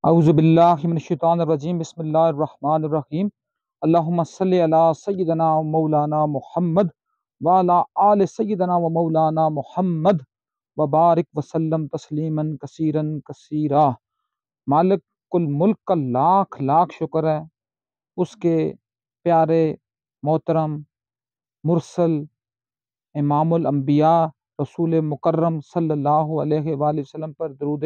اعوذ باللہ من الشیطان الرجیم بسم اللہ الرحمن الرحیم اللہم صلی علی سیدنا و مولانا محمد وعلی آل سیدنا و مولانا محمد وبارک وسلم تسلیما کثیرا کثیرا۔ مالک الملک کا لاکھ لاکھ شکر ہے، اس کے پیارے محترم مرسل امام الانبیاء رسول مکرم صلی اللہ علیہ وآلہ وسلم پر درود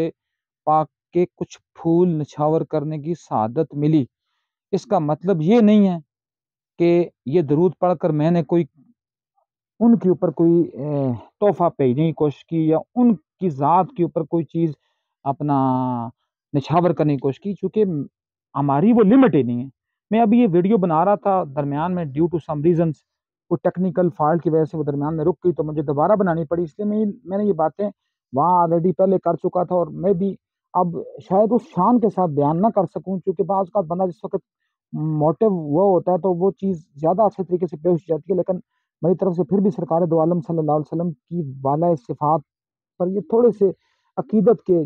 پاک کے کچھ پھول نچھاور کرنے کی سعادت ملی۔ اس کا مطلب یہ نہیں ہے کہ یہ درود پڑھ کر میں نے کوئی ان کے اوپر کوئی تحفہ بھیجنے کی کوشش کی یا ان کی ذات کے اوپر کوئی چیز اپنا نچھاور کرنے کی کوشش کی، چونکہ ہماری وہ لمٹ ہی نہیں ہے۔ میں ابھی یہ ویڈیو بنا رہا تھا، درمیان میں ڈیو ٹو سم ریزنس وہ ٹیکنیکل فالٹ کی وجہ سے وہ درمیان میں رک گئی، تو مجھے دوبارہ بنانی پڑی، اس لیے میں نے یہ باتیں وہاں آلریڈی پہلے کر چکا تھا، اور میں بھی اب شاید اس شان کے ساتھ بیان نہ کر سکوں، کیونکہ بعض کا بندہ جس وقت موٹو وہ ہوتا ہے تو وہ چیز زیادہ اچھے طریقے سے پیش جاتی ہے، لیکن میری طرف سے پھر بھی سرکار دو عالم صلی اللہ علیہ وسلم کی بالا صفات پر یہ تھوڑے سے عقیدت کے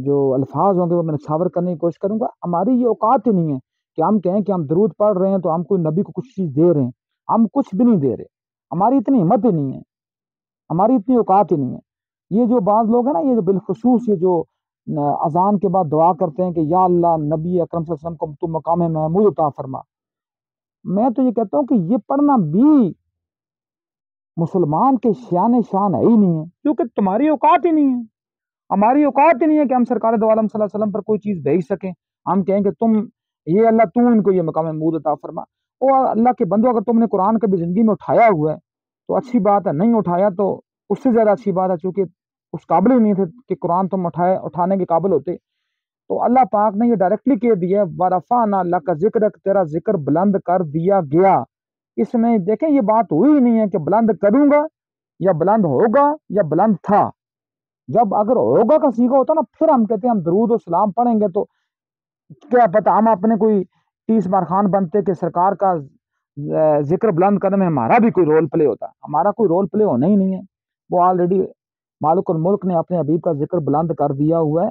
جو الفاظ ہوں گے وہ میں نچھاور کرنے کی کوشش کروں گا۔ ہماری یہ اوقات ہی نہیں ہے کہ ہم کہیں کہ ہم درود پڑھ رہے ہیں تو ہم کوئی نبی کو کچھ چیز دے رہے ہیں، ہم کچھ بھی نہیں دے رہے، ہماری اتنی ہمت ہی نہیں ہے، ہماری اتنی اوقات ہی نہیں ہے۔ یہ جو بعض لوگ ہیں نا، یہ جو بالخصوص یہ جو اذان کے بعد دعا کرتے ہیں کہ یا اللہ نبی اکرم صلی اللہ علیہ وسلم کو تو مقام محمود عطا فرما، میں تو یہ کہتا ہوں کہ یہ پڑھنا بھی مسلمان کے شان ہے ہی نہیں ہے، کیونکہ تمہاری اوقات ہی نہیں ہے، ہماری اوقات ہی نہیں ہے کہ ہم سرکار دو عالم صلی اللہ علیہ وسلم پر کوئی چیز بھیج سکیں۔ ہم کہیں کہ تم یہ اللہ تو ان کو یہ مقام محمود عطا فرما۔ اور اللہ کے بندو، اگر تم نے قرآن کبھی زندگی میں اٹھایا ہوا ہے تو اچھی بات ہے، نہیں اٹھایا تو اس سے زیادہ اچھی بات ہے، چونکہ اس قابل ہی نہیں تھے کہ قرآن تم اٹھانے کے قابل ہوتے۔ تو اللہ پاک نے یہ ڈائریکٹلی کہہ دیا، وَرَفَعْنَا لَكَ ذِكْرَكَ، تیرا ذکر بلند کر دیا گیا۔ اس میں دیکھیں یہ بات ہوئی نہیں ہے کہ بلند کروں گا یا بلند ہوگا یا بلند تھا۔ جب اگر ہوگا کا سیگا ہوتا نا، پھر ہم کہتے ہیں ہم درود و سلام پڑھیں گے، تو کیا پتہ ہم اپنے کوئی 30 بار خان بنتے کہ سرکار کا ذکر بلند کرنے میں ہمارا بھی کوئی رول پلے ہوتا۔ ہمارا کوئی رول پلے ہونا ہی نہیں ہے، وہ آلریڈی مالک الملک نے اپنے حبیب کا ذکر بلند کر دیا ہوا ہے،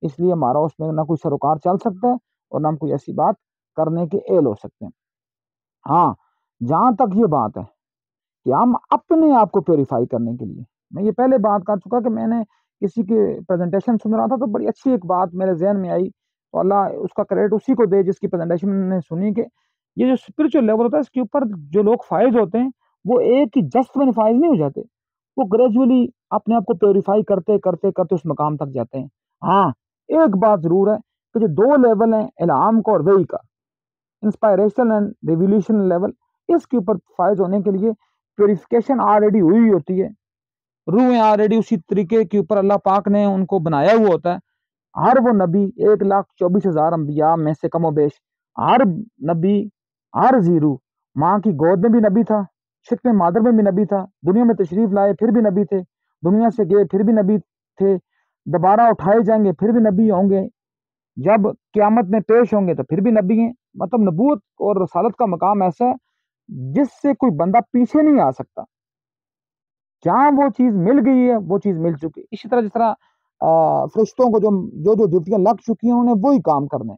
اس لیے ہمارا اس میں نہ کوئی سروکار چل سکتا ہے اور نہ ہم کوئی ایسی بات کرنے کے اہل ہو سکتے ہیں۔ ہاں، جہاں تک یہ بات ہے کہ ہم اپنے آپ کو پیوریفائی کرنے کے لیے، میں یہ پہلے بات کر چکا کہ میں نے کسی کے پریزنٹیشن سن رہا تھا تو بڑی اچھی ایک بات میرے ذہن میں آئی، تو اللہ اس کا کریڈٹ اسی کو دے جس کی پریزنٹیشن نے سنی، کہ یہ جو اسپرچل لیول ہوتا ہے اس کے اوپر جو لوگ فائز ہوتے ہیں وہ ایک ہی جسٹ میں فائز نہیں ہو جاتے، وہ گریجولی اپنے آپ کو پیوریفائی کرتے کرتے کرتے اس مقام تک جاتے ہیں۔ ہاں، ایک بات ضرور ہے کہ جو دو لیول ہیں الہام کا اور وحی کا، انسپائریشن اینڈ ریولیوشن لیول، اس کے اوپر فائز ہونے کے لیے پیوریفیکیشن آلریڈی ہوئی ہوتی ہے، روحیں آلریڈی اسی طریقے کے اوپر اللہ پاک نے ان کو بنایا ہوا ہوتا ہے۔ ہر وہ نبی 1,24,000 انبیاء میں سے کم و بیش ہر نبی، ہر زیرو ماں کی گود میں بھی نبی تھا، شکم مادر میں بھی نبی تھا، دنیا میں تشریف لائے پھر بھی نبی تھے، دنیا سے گئے پھر بھی نبی تھے، دوبارہ اٹھائے جائیں گے پھر بھی نبی ہوں گے، جب قیامت میں پیش ہوں گے تو پھر بھی نبی ہیں۔ مطلب نبوت اور رسالت کا مقام ایسا ہے جس سے کوئی بندہ پیچھے نہیں آ سکتا، جہاں وہ چیز مل گئی ہے وہ چیز مل چکی۔ اسی طرح جس طرح فرشتوں کو جو ڈیوٹیاں لگ چکی ہیں انہیں وہی کام کرنے،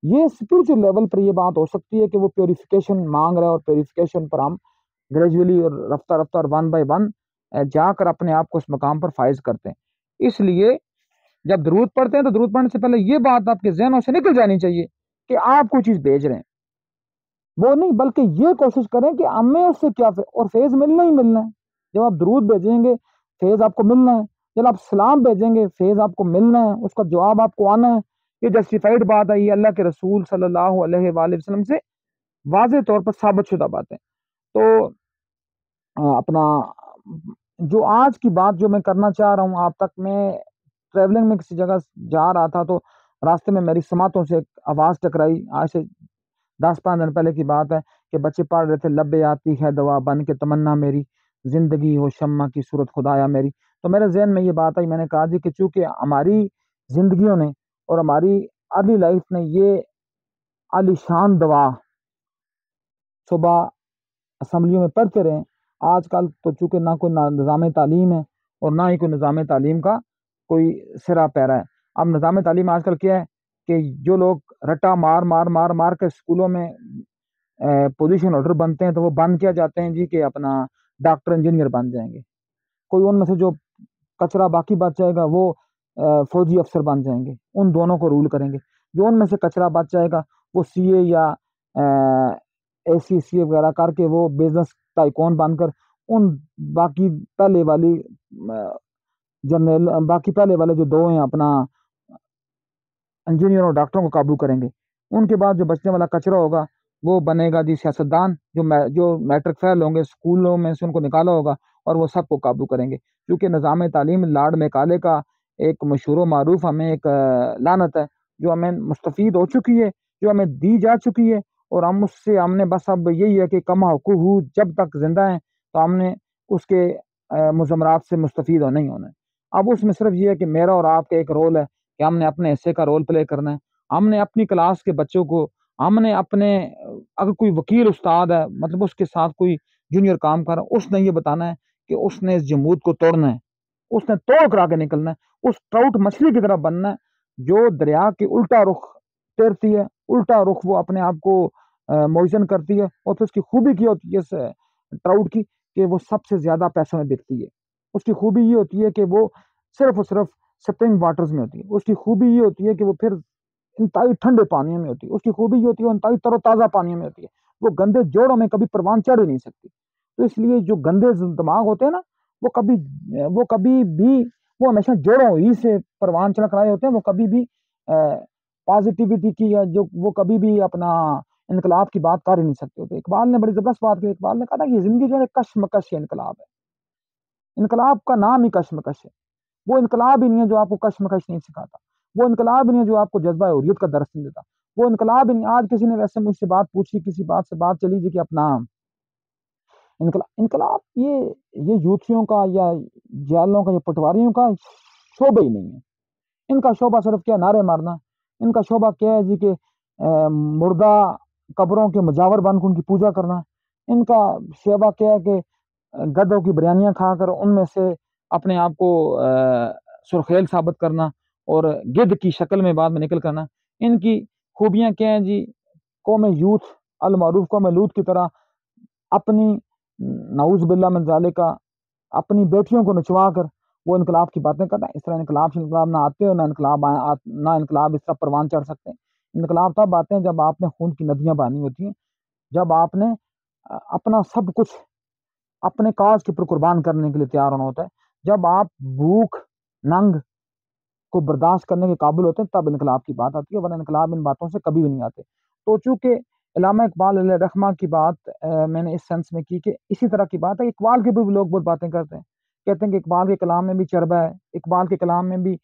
یہ اسپرچل لیول پر یہ بات ہو سکتی ہے کہ وہ پیوریفیکیشن مانگ رہے ہیں، اور پیوریفیکیشن پر ہم گریجولی اور رفتہ رفتہ اور ون بائی ون جا کر اپنے آپ کو اس مقام پر فائز کرتے ہیں۔ اس لیے جب درود پڑھتے ہیں تو درود پڑھنے سے پہلے یہ بات آپ کے ذہنوں سے نکل جانی چاہیے کہ آپ کوئی چیز بھیج رہے ہیں، وہ نہیں، بلکہ یہ کوشش کریں کہ ہمیں اس سے کیا اور فیض ملنا ہی ملنا ہے۔ جب آپ درود بھیجیں گے فیض آپ کو ملنا ہے، جب آپ سلام بھیجیں گے فیض آپ کو ملنا ہے، اس کا جواب آپ کو آنا ہے۔ یہ جسٹیفائڈ بات ہے، یہ اللہ کے رسول صلی اللہ علیہ وآلہ وسلم سے واضح طور پر ثابت شدہ بات ہے۔ تو اپنا جو آج کی بات جو میں کرنا چاہ رہا ہوں آپ تک، میں ٹریولنگ میں کسی جگہ جا رہا تھا تو راستے میں میری سماعتوں سے ایک آواز ٹکرائی، آج سے 10-15 دن پہلے کی بات ہے، کہ بچے پڑھ رہے تھے لبے آتی ہے دوا بن کے تمنا میری، زندگی ہو شمع کی صورت خدایا میری۔ تو میرے ذہن میں یہ بات آئی، میں نے کہا جی کہ چونکہ ہماری زندگیوں نے اور ہماری ارلی لائف نے یہ عالی شان دعا صبح اسمبلیوں میں پڑھتے رہے، آج کل تو چونکہ نہ کوئی نظام تعلیم ہے اور نہ ہی کوئی نظام تعلیم کا کوئی سرا پیرا ہے، اب نظام تعلیم آج کل کیا ہے کہ جو لوگ رٹا مار مار مار مار کے اسکولوں میں پوزیشن ہولڈر بنتے ہیں تو وہ بن کیا جاتے ہیں جی کہ اپنا ڈاکٹر انجینئر بن جائیں گے. کوئی ان میں سے جو کچرا باقی بچ جائے گا وہ فوجی افسر بن جائیں گے, ان دونوں کو رول کریں گے. جو ان میں سے کچرا بچ جائے گا وہ سی اے یا اے سی سی اے وغیرہ کر کے وہ بزنس ٹائکون بن کر ان باقی پہلے والی جنرل باقی پہلے والے جو دو ہیں اپنا انجینئر اور ڈاکٹروں کو قابو کریں گے. ان کے بعد جو بچنے والا کچرا ہوگا وہ بنے گا جی سیاستدان, جو میٹرک فیل ہوں گے اسکولوں میں سے ان کو نکالا ہوگا اور وہ سب کو قابو کریں گے. کیونکہ نظام تعلیم لارڈ میکالے کا ایک مشہور و معروف ہمیں ایک لعنت ہے جو ہمیں مستفید ہو چکی ہے, جو ہمیں دی جا چکی ہے, اور ہم نے بس اب یہی ہے کہ کما حقوق جب تک زندہ ہیں تو ہم نے اس کے مضمرات سے مستفید ہونا ہی ہونا ہے. اب اس میں صرف یہ ہے کہ میرا اور آپ کا ایک رول ہے کہ ہم نے اپنے حصے کا رول پلے کرنا ہے. ہم نے اپنی کلاس کے بچوں کو, ہم نے اپنے اگر کوئی وکیل استاد ہے مطلب اس کے ساتھ کوئی جونیئر کام کر رہا ہے, اس نے یہ بتانا ہے کہ اس نے اس جمود کو توڑنا ہے, اس نے توڑ کرا کے نکلنا ہے, اس ٹراؤٹ مچھلی کی طرح بننا ہے جو دریا کے الٹا رخ تیرتی ہے, الٹا رخ وہ اپنے آپ کو موزن کرتی ہے. اور پھر اس کی خوبی کیا ہوتی ہے اس ٹراؤٹ کی کہ وہ سب سے زیادہ پیسوں میں بکتی ہے. اس کی خوبی یہ ہوتی ہے کہ وہ صرف اور صرف سپرنگ واٹرز میں ہوتی ہے. اس کی خوبی یہ ہوتی ہے کہ وہ پھر انتہائی ٹھنڈے پانیوں میں ہوتی ہے. اس کی خوبی یہ ہوتی ہے انتہائی تر و تازہ پانیوں میں ہوتی ہے. وہ گندے جوڑوں میں کبھی پروان چڑھ ہی نہیں سکتی. تو اس لیے جو گندے دماغ ہوتے ہیں نا وہ کبھی بھی وہ ہمیشہ جوڑوں ہی سے پروان چڑھ کر آئے ہوتے ہیں. وہ کبھی بھی پازیٹیوٹی کی یا جو وہ کبھی بھی اپنا انقلاب کی بات کر ہی نہیں سکتے ہوتے. اقبال نے بڑی زبردست بات کی. اقبال نے کہا تھا کہ یہ زندگی جو ہے کشمکش ہے, انقلاب ہے. انقلاب کا نام ہی کشمکش ہے. وہ انقلاب ہی نہیں ہے جو آپ کو کشمکش نہیں سکھاتا. وہ انقلاب ہی نہیں ہے جو آپ کو جذبہ حریت کا درس نہیں دیتا. وہ انقلاب ہی نہیں. آج کسی نے ویسے مجھ سے بات پوچھی, کسی بات سے بات چلی جی کہ اپنا انقلاب یہ یوتھیوں کا یا جالوں کا یا پٹواریوں کا شعبہ ہی نہیں ہے. ان کا شعبہ صرف کیا نعرے مارنا. ان کا شعبہ کیا ہے جی کہ مردہ قبروں کے مجاور بن کے ان کی پوجا کرنا. ان کا شعبہ کیا ہے کہ گدوں کی بریانیاں کھا کر ان میں سے اپنے آپ کو سرخیل ثابت کرنا اور گدھ کی شکل میں بعد میں نکل کرنا. ان کی خوبیاں کیا ہیں جی؟ قوم یوتھ المعروف قوم لوط کی طرح اپنی نعوذ باللہ من ذالک اپنی بیٹیوں کو نچوا کر وہ انقلاب کی باتیں کرتا ہے. اس طرح انقلاب نہ آتے ہو نہ انقلاب اس طرح پروان چڑھ سکتے ہیں. انقلاب تب آتے ہیں جب آپ نے خون کی ندیاں بہانی ہوتی ہیں, جب آپ نے اپنا سب کچھ اپنے کاج کے پر قربان کرنے کے لیے تیار ہونا ہوتا ہے, جب آپ بھوک ننگ کو برداشت کرنے کے قابل ہوتے ہیں تب انقلاب کی بات آتی ہے, ورنہ انقلاب ان باتوں سے کبھی بھی نہیں آتے. تو چونکہ علامہ اقبال علیہ رحمہ کی بات میں نے اس سینس میں کی کہ اسی طرح کی بات ہے. اقبال کے بھی لوگ بہت باتیں کرتے ہیں, کہتے ہیں کہ اقبال کے کلام میں بھی چربہ ہے, اقبال کے کلام میں بھی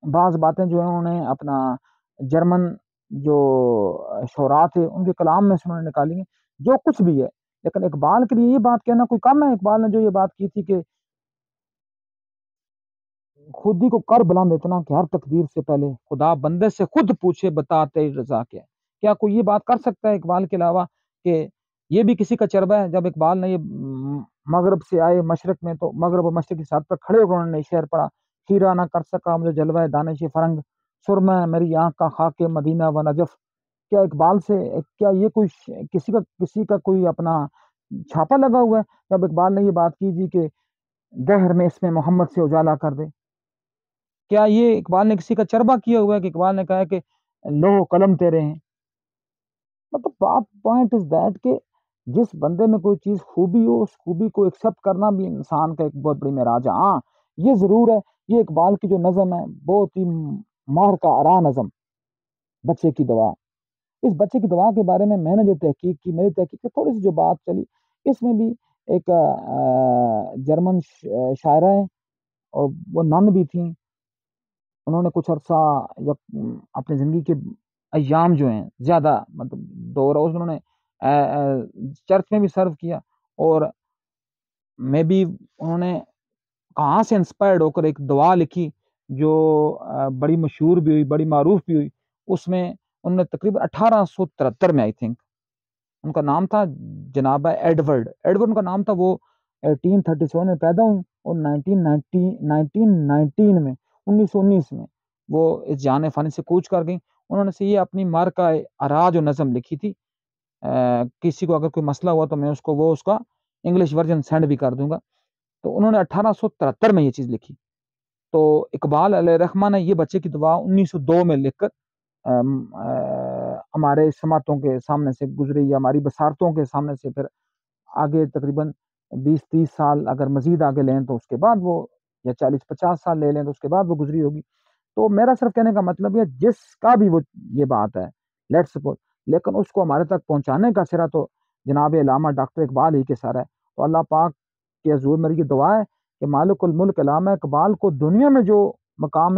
بعض باتیں جو ہیں انہوں نے اپنا جرمن جو شعراء تھے ان کے کلام میں سے انہوں نے نکالی ہیں. جو کچھ بھی ہے, لیکن اقبال کے لیے یہ بات کہنا کوئی کم ہے. اقبال نے جو یہ بات کی تھی کہ خود ہی کو کر بلند اتنا کہ ہر تقدیر سے پہلے خدا بندے سے خود پوچھے بتا تیری رضا کیا کوئی یہ بات کر سکتا ہے اقبال کے علاوہ کہ یہ بھی کسی کا چربہ ہے؟ جب اقبال نے یہ مغرب سے آئے مشرق میں تو مغرب و مشرق کی ساتھ پر کھڑے ہو کر انہوں نے شعر پڑھا, خیرہ نہ کر سکا مجھے جلوہ دانش فرنگ, سرمہ میری آنکھ کا خاک مدینہ و نجف. کیا اقبال سے کیا یہ کوئی کسی کا کوئی اپنا چھاپا لگا ہوا ہے؟ جب اقبال نے یہ بات کی جی کہ دہر میں اس میں محمد سے اجالا کر دے, کیا یہ اقبال نے کسی کا چربہ کیا ہوا ہے کہ اقبال نے کہا ہے کہ لوح قلم تیرے ہیں؟ مطلب بات پوائنٹ از دیٹ کہ جس بندے میں کوئی چیز خوبی ہو اس خوبی کو ایکسیپٹ کرنا بھی انسان کا ایک بہت بڑی معراج ہے. ہاں یہ ضرور ہے, یہ اقبال کی جو نظم ہے بہت ہی ماہر کا آرا نظم بچے کی دعا. اس بچے کی دعا کے بارے میں نے جو تحقیق کی, میری تحقیق سے تھوڑی سی جو بات چلی, اس میں بھی ایک جرمن شاعرہ ہیں اور وہ نن بھی تھیں. انہوں نے کچھ عرصہ اپنی زندگی کے ایام جو ہیں زیادہ مطلب 2 روز انہوں نے چرچ میں بھی سرو کیا, اور میں بھی انہوں نے کہاں سے انسپائرڈ ہو کر ایک دعا لکھی جو بڑی مشہور بھی ہوئی, بڑی معروف بھی ہوئی. اس میں انہوں نے تقریباً 1873 میں آئی تھنک ان کا نام تھا جناب ایڈورڈ ان کا نام تھا. وہ 1837 میں پیدا ہوئی اور 1919 میں 1919 میں وہ اس جہان فانی سے کوچ کر گئیں. انہوں نے سے یہ اپنی مارکہ اراج و نظم لکھی تھی. کسی کو اگر کوئی مسئلہ ہوا تو میں اس کو اس کا انگلش ورژن سینڈ بھی کر دوں گا. تو انہوں نے 1873 میں یہ چیز لکھی. تو اقبال علیہ رحمہ نے یہ بچے کی دعا 1902 میں لکھ کر ہمارے سماعتوں کے سامنے سے گزری یا ہماری بصارتوں کے سامنے سے پھر آگے تقریباً 20-30 سال اگر مزید آگے لیں تو اس کے بعد وہ یا 40-50 سال لے لیں تو اس کے بعد وہ گزری ہوگی. تو میرا صرف کہنے کا مطلب یہ جس کا بھی وہ یہ بات ہے لیٹ سپوز، لیکن اس کو ہمارے تک پہنچانے کا سرا تو جناب علامہ ڈاکٹر اقبال ہی کے سارا ہے. تو اللہ پاک کے حضور میری یہ دعا ہے کہ مالک الملک علامہ اقبال کو دنیا میں جو مقام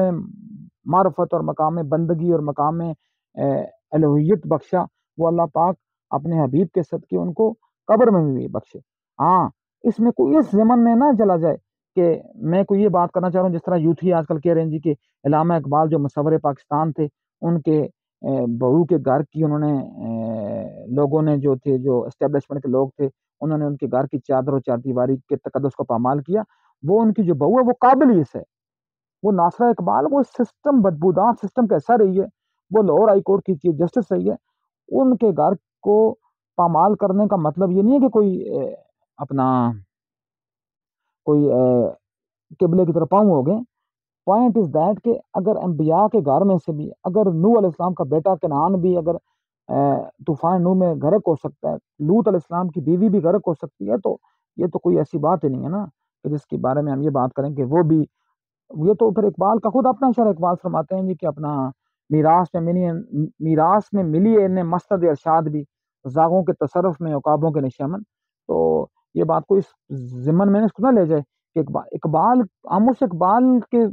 معرفت اور مقام بندگی اور مقام الوہیت بخشا، وہ اللہ پاک اپنے حبیب کے صدقے ان کو قبر میں بھی بخشے. ہاں اس میں کوئی اس ضمن میں نہ چلا جائے کہ میں کوئی یہ بات کرنا چاہ رہا ہوں جس طرح یوتھی آج کل کہہ رہے ہیں جی کہ علامہ اقبال جو مصور پاکستان تھے، ان کے بہو کے گھر کی انہوں نے لوگوں نے جو تھے جو اسٹیبلشمنٹ کے لوگ تھے انہوں نے ان کے گھر کی چادر و چار دیواری کے تقدس کو پامال کیا. وہ ان کی جو بہو ہے وہ قابل اس ہے، وہ ناصرہ اقبال، وہ سسٹم بدبودار سسٹم کیسا رہی ہے، وہ لاہور ہائی کورٹ کی چیف جسٹس رہی ہے. ان کے گھر کو پامال کرنے کا مطلب یہ نہیں ہے کہ کوئی اپنا کوئی قبلے کی طرف پاؤں ہو گئے. پوائنٹ از دیٹ کہ اگر انبیاء کے گھر میں سے بھی اگر نوح علیہ السلام کا بیٹا کنعان بھی اگر طوفان نوح میں غرق ہو سکتا ہے، لوط علیہ السلام کی بیوی بھی غرق ہو سکتی ہے، تو یہ تو کوئی ایسی بات ہی نہیں ہے نا کہ جس کے بارے میں ہم یہ بات کریں کہ وہ بھی. یہ تو پھر اقبال کا خود اپنا شعر اقبال فرماتے ہیں جی کہ اپنا میراث میں ملی ہے مستد ارشاد بھی، زاغوں کے تصرف میں عقابوں کے نشمن. تو یہ بات کو اس ضمن میں اس کو نہ لے جائے کہ اقبال ہم اس اقبال کے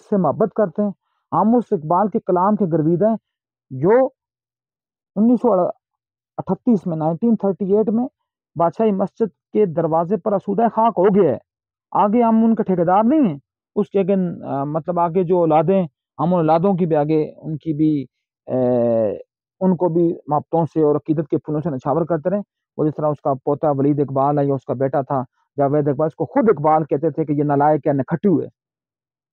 سے محبت کرتے ہیں، ہم اس اقبال کے کلام کے گرویدہ ہیں جو 1938 میں 1938 میں بادشاہی مسجد کے دروازے پر اسودہ خاک ہو گیا ہے. آگے ہم ان کے ٹھیکیدار نہیں ہیں اس کے مطلب آگے جو اولادیں ہم اولادوں کی بھی آگے ان کی بھی ان کو بھی محبتوں سے اور عقیدت کے پھولوں سے نچھاور کرتے رہے. وہ جس طرح اس کا پوتا ولید اقبال ہے یا اس کا بیٹا تھا جاوید اقبال، اس کو خود اقبال کہتے تھے کہ یہ نالائق ہے نکھٹو ہے.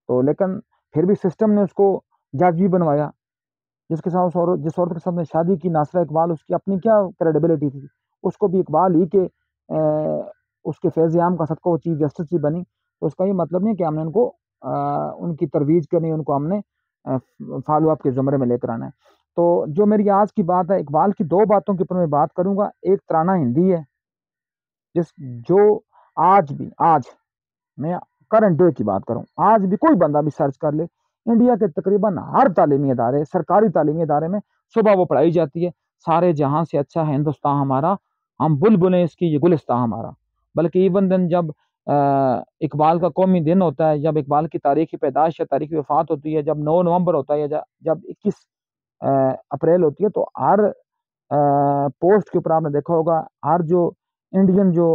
تو لیکن پھر بھی سسٹم نے اس کو جج بھی بنوایا. جس کے ساتھ جس عورت کے ساتھ نے شادی کی ناصرہ اقبال، اس کی اپنی کیا کریڈیبلٹی تھی، اس کو بھی اقبال ہی کے اس کے فیض عام کا صدقہ وہ چیف جسٹس بھی بنی. تو اس کا یہ مطلب نہیں کہ ہم نے ان کو ان کی ترویج کرنی، ان کو ہم نے فالو اپ کے زمرے میں لے کر آنا ہے. تو جو میری آج کی بات ہے اقبال کی دو باتوں کے اوپر میں بات کروں گا. ایک ترانہ ہندی ہے جو آج میں کرنٹ ڈے کی بات کروں، آج بھی کوئی بندہ بھی سرچ کر لے، انڈیا کے تقریباً ہر تعلیمی ادارے سرکاری تعلیمی ادارے میں صبح وہ پڑھائی جاتی ہے، سارے جہاں سے اچھا ہے ہندوستان ہمارا، ہم بلبلیں اس کی یہ گلستان ہمارا. بلکہ ایون دن جب اقبال کا قومی دن ہوتا ہے، جب اقبال کی تاریخی پیدائش یا تاریخی وفات ہوتی ہے، جب 9 نومبر ہوتا ہے یا جب 21 اپریل ہوتی ہے، تو ہر پوسٹ کے اوپر آپ نے دیکھا ہوگا ہر جو انڈین جو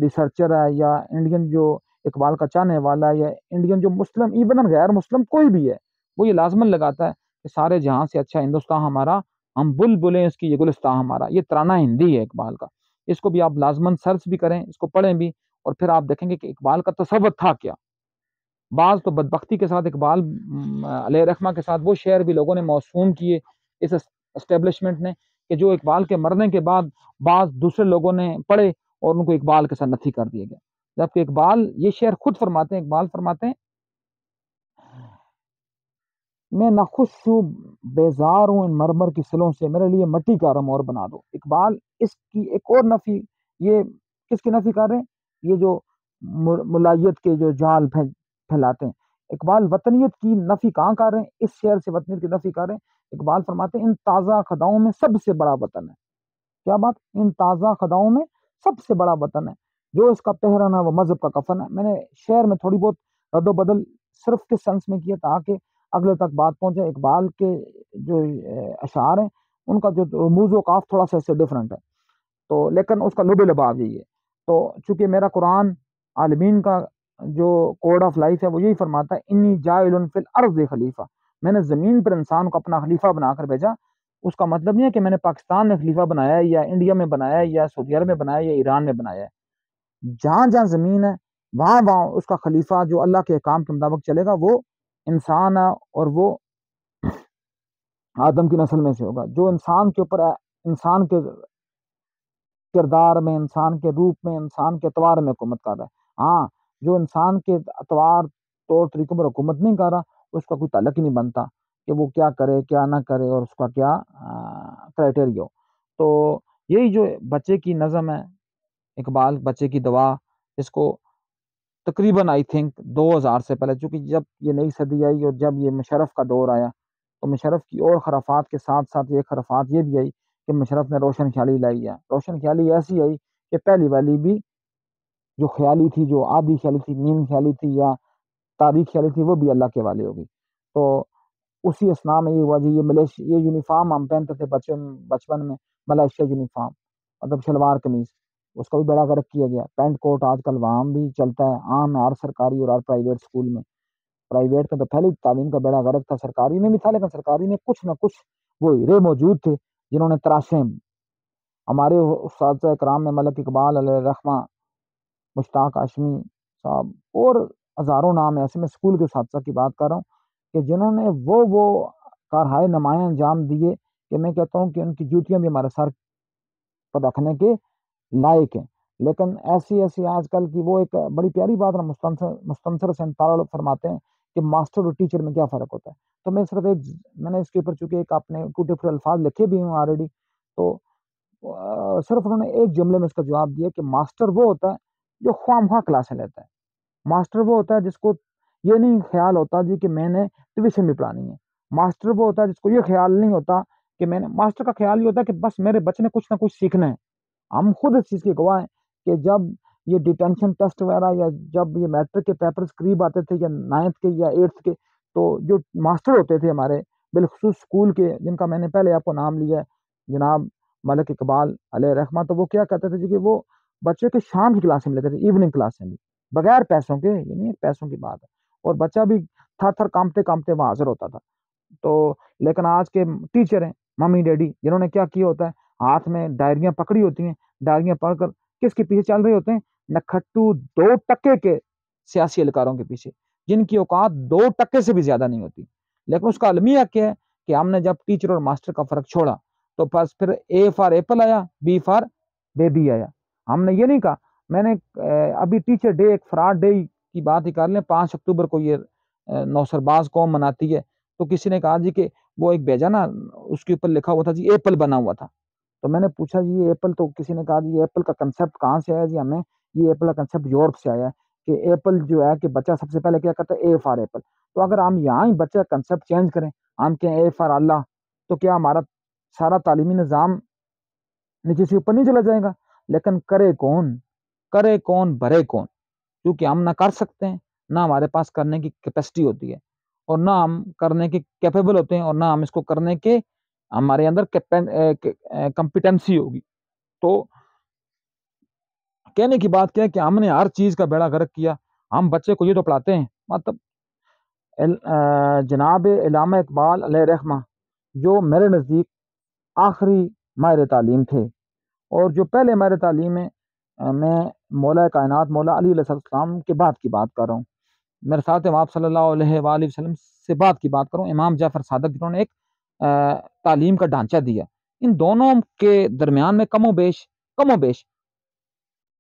ریسرچر ہے یا انڈین جو اقبال کا چاہنے والا ہے یا انڈین جو مسلم ایون غیر مسلم کوئی بھی ہے، وہ یہ لازمن لگاتا ہے کہ سارے جہاں سے اچھا ہندوستان ہمارا، ہم بلبلیں اس کی یہ گلستان ہمارا. یہ ترانہ ہندی ہے اقبال کا، اس کو بھی آپ لازمن سرچ بھی کریں، اس کو پڑھیں بھی، اور پھر آپ دیکھیں گے کہ اقبال کا تصور تھا کیا. بعض تو بدبختی کے ساتھ اقبال علیہ رحمہ کے ساتھ وہ شعر بھی لوگوں نے موسوم کیے اس اسٹیبلشمنٹ نے کہ جو اقبال کے مرنے کے بعد بعض دوسرے لوگوں نے پڑھے اور ان کو اقبال کے ساتھ نفی کر دیا گیا. جبکہ اقبال یہ شعر خود فرماتے ہیں، اقبال فرماتے ہیں میں نہ خوش ہوں بیزار ہوں ان مرمر کی سلوں سے، میرے لیے مٹی کا رم اور بنا دو. اقبال اس کی ایک اور نفی، یہ کس کی نفی کر رہے ہیں؟ یہ جو ملائیت کے جو جال پھیلاتے ہیں، اقبال وطنیت کی نفی کہاں کر رہے ہیں؟ اس شعر سے وطنیت کی نفی کر رہے ہیں. اقبال فرماتے ہیں ان تازہ خداؤں میں سب سے بڑا وطن ہے. کیا بات؟ ان تازہ خداؤں میں سب سے بڑا وطن ہے، جو اس کا پہرن ہے وہ مذہب کا کفن ہے. میں نے شعر میں تھوڑی بہت رد و بدل صرف کس سینس میں کیا تاکہ اگلے تک بات پہنچے. اقبال کے جو اشعار ہیں ان کا جو رموز و قاف تھوڑا سا اس سے ڈفرنٹ ہے، تو لیکن اس کا لب لباب یہی ہے. تو چونکہ میرا قرآن عالمین کا جو کوڈ آف لائف ہے وہ یہی فرماتا ہے انی جاعل فی الارض خلیفہ، میں نے زمین پر انسان کو اپنا خلیفہ بنا کر بھیجا. اس کا مطلب نہیں ہے کہ میں نے پاکستان میں خلیفہ بنایا ہے یا انڈیا میں بنایا ہے یا سعودی عرب میں بنایا ہے یا ایران میں بنایا ہے. جہاں جہاں زمین ہے وہاں اس کا خلیفہ جو اللہ کے احکام کے مطابق چلے گا وہ انسان ہے اور وہ آدم کی نسل میں سے ہوگا، جو انسان کے اوپر انسان کے کردار میں، انسان کے روپ میں، انسان کے اعتبار میں حکومت کر رہا ہے۔ ہاں، جو انسان کے اعتبار طور طریقوں پر حکومت نہیں کر رہا، اس کا کوئی تعلق ہی نہیں بنتا کہ وہ کیا کرے کیا نہ کرے اور اس کا کیا کرائٹیریا ہو۔ تو یہی جو بچے کی نظم ہے اقبال، بچے کی دعا، اس کو تقریباً آئی تھنک 2000 سے پہلے، چونکہ جب یہ نئی صدی آئی اور جب یہ مشرف کا دور آیا تو مشرف کی اور خرافات کے ساتھ ساتھ یہ خرافات یہ بھی آئی کہ مشرف نے روشن خیالی لائی ہے۔ روشن خیالی ایسی آئی کہ پہلی والی بھی جو خیالی تھی، جو آدھی خیالی تھی، نیم خیالی تھی یا تاریخ خیالی تھی، وہ بھی اللہ کے والے ہوگی۔ تو اسی اسنا میں یہ ہوا جی، یہ یونیفارم ہم پہنتے تھے بچپن میں، ملائیشیا یونیفارم، مطلب شلوار قمیض، اس کا بھی بڑا غرق کیا گیا۔ پینٹ کوٹ آج کل وہاں بھی چلتا ہے، عام ہے ہر سرکاری اور ہر پرائیویٹ اسکول میں۔ پرائیویٹ میں تو پہلے تعلیم کا بیڑا غرق تھا، سرکاری میں بھی تھا، لیکن سرکاری میں کچھ نہ کچھ وہ ہیرے موجود تھے جنہوں نے تراشیں۔ ہمارے اساتذہ کرام میں ملک اقبال علیہ الرحمہ، مشتاق ہاشمی صاحب اور ہزاروں نام ایسے، میں اسکول کے اساتذہ کی بات کر رہا ہوں کہ جنہوں نے وہ کارہائے نمایاں انجام دیے کہ میں کہتا ہوں کہ ان کی جوتیاں بھی ہمارے سر پر رکھنے کے لائق ہیں۔ لیکن ایسی آج کل کی، وہ ایک بڑی پیاری بات ہے، مستنصر سے فرماتے ہیں کہ ماسٹر اور ٹیچر میں کیا فرق ہوتا ہے۔ تو میں صرف میں نے اس کے اوپر چونکہ ایک اپنے ٹوٹے الفاظ لکھے بھی ہوں آلریڈی، تو صرف انہوں نے ایک جملے میں اس کا جواب دیا کہ ماسٹر وہ ہوتا ہے جو خواہ مخواہ کلاسیں لیتا ہے۔ ماسٹر وہ ہوتا ہے جس کو یہ نہیں خیال ہوتا جی کہ میں نے ٹیوشن بھی پڑھانی ہے۔ ماسٹر وہ ہوتا ہے جس کو یہ خیال نہیں ہوتا کہ ماسٹر کا خیال یہ ہوتا ہے کہ بس میرے بچے نے کچھ نہ کچھ سیکھنا ہے۔ ہم خود اس چیز کے گواہ ہیں کہ جب یہ ڈیٹینشن ٹیسٹ وغیرہ یا جب یہ میٹرک کے پیپرز قریب آتے تھے یا 9th کے یا 8th کے، تو جو ماسٹر ہوتے تھے ہمارے بالخصوص اسکول کے، جن کا میں نے پہلے آپ کو نام لیا ہے، جناب ملک اقبال علیہ رحمہ، تو وہ کیا کہتے تھے جی کہ وہ بچے کے شام کی کلاسیں میں لیتے تھے، ایوننگ کلاسیں بھی، بغیر پیسوں کے، یہ نہیں پیسوں کی بات ہے، اور بچہ بھی تھر تھر کامتے وہاں حاضر ہوتا تھا۔ تو لیکن آج کے ٹیچر ہیں ممی ڈیڈی، جنہوں نے کیا ہوتا ہے، ہاتھ میں ڈائریاں پکڑی ہوتی ہیں، ڈائریاں پڑھ کر کس کے پیچھے چل رہے ہوتے ہیں؟ نکھٹو 2% کے سیاسی اہلکاروں کے پیچھے، جن کی اوقات 2% سے بھی زیادہ نہیں ہوتی۔ لیکن اس کا المیہ کیا ہے کہ ہم نے جب ٹیچر اور ماسٹر کا فرق چھوڑا تو بس پھر اے فار ایپل آیا، بی فار بیبی آیا۔ ہم نے یہ نہیں کہا، میں نے ابھی ٹیچر ڈے، ایک فراڈ ڈے کی بات ہی کر لیں، 5 اکتوبر کو یہ نوسرباز قوم مناتی ہے، تو کسی نے کہا جی کہ وہ ایک بھیجا نا، اس کے اوپر لکھا ہوا تھا جی ایپل بنا ہوا تھا، تو میں نے پوچھا جی یہ ایپل، تو کسی نے کہا جی یہ ایپل کا کنسیپٹ کہاں سے آیا جی؟ ہمیں یہ ایپل کا کنسیپٹ یورپ سے آیا ہے کہ ایپل جو ہے کہ بچہ سب سے پہلے کیا کرتا ہے؟ اے فار ایپل۔ تو اگر ہم یہاں ہی بچہ کنسیپٹ چینج کریں، ہم کہیں اے فار اللہ، تو کیا ہمارا سارا تعلیمی نظام نیچے سے اوپر نہیں چلا جائے گا؟ لیکن کرے کون بھرے کون، کیونکہ ہم نہ کر سکتے ہیں، نہ ہمارے پاس کرنے کی کیپیسٹی ہوتی ہے، اور نہ ہم کرنے کے کیپیبل ہوتے ہیں، اور نہ ہم اس کو کرنے کے ہمارے اندر کمپیٹنسی ہوگی۔ تو کہنے کی بات کیا ہے کہ ہم نے ہر چیز کا بیڑا غرق کیا۔ ہم بچے کو یہ تو پڑھاتے ہیں، مطلب جناب علامہ اقبال علیہ رحمہ جو میرے نزدیک آخری ماہر تعلیم تھے، اور جو پہلے ماہر تعلیم ہے، میں مولا کائنات مولا علی علیہ السلام کے بعد کی بات کر رہا ہوں، میرے ساتھ آپ صلی اللہ علیہ وآلہ وسلم سے بعد کی بات کروں، امام جعفر صادق جنہوں نے ایک تعلیم کا ڈھانچہ دیا۔ ان دونوں کے درمیان میں کم و بیش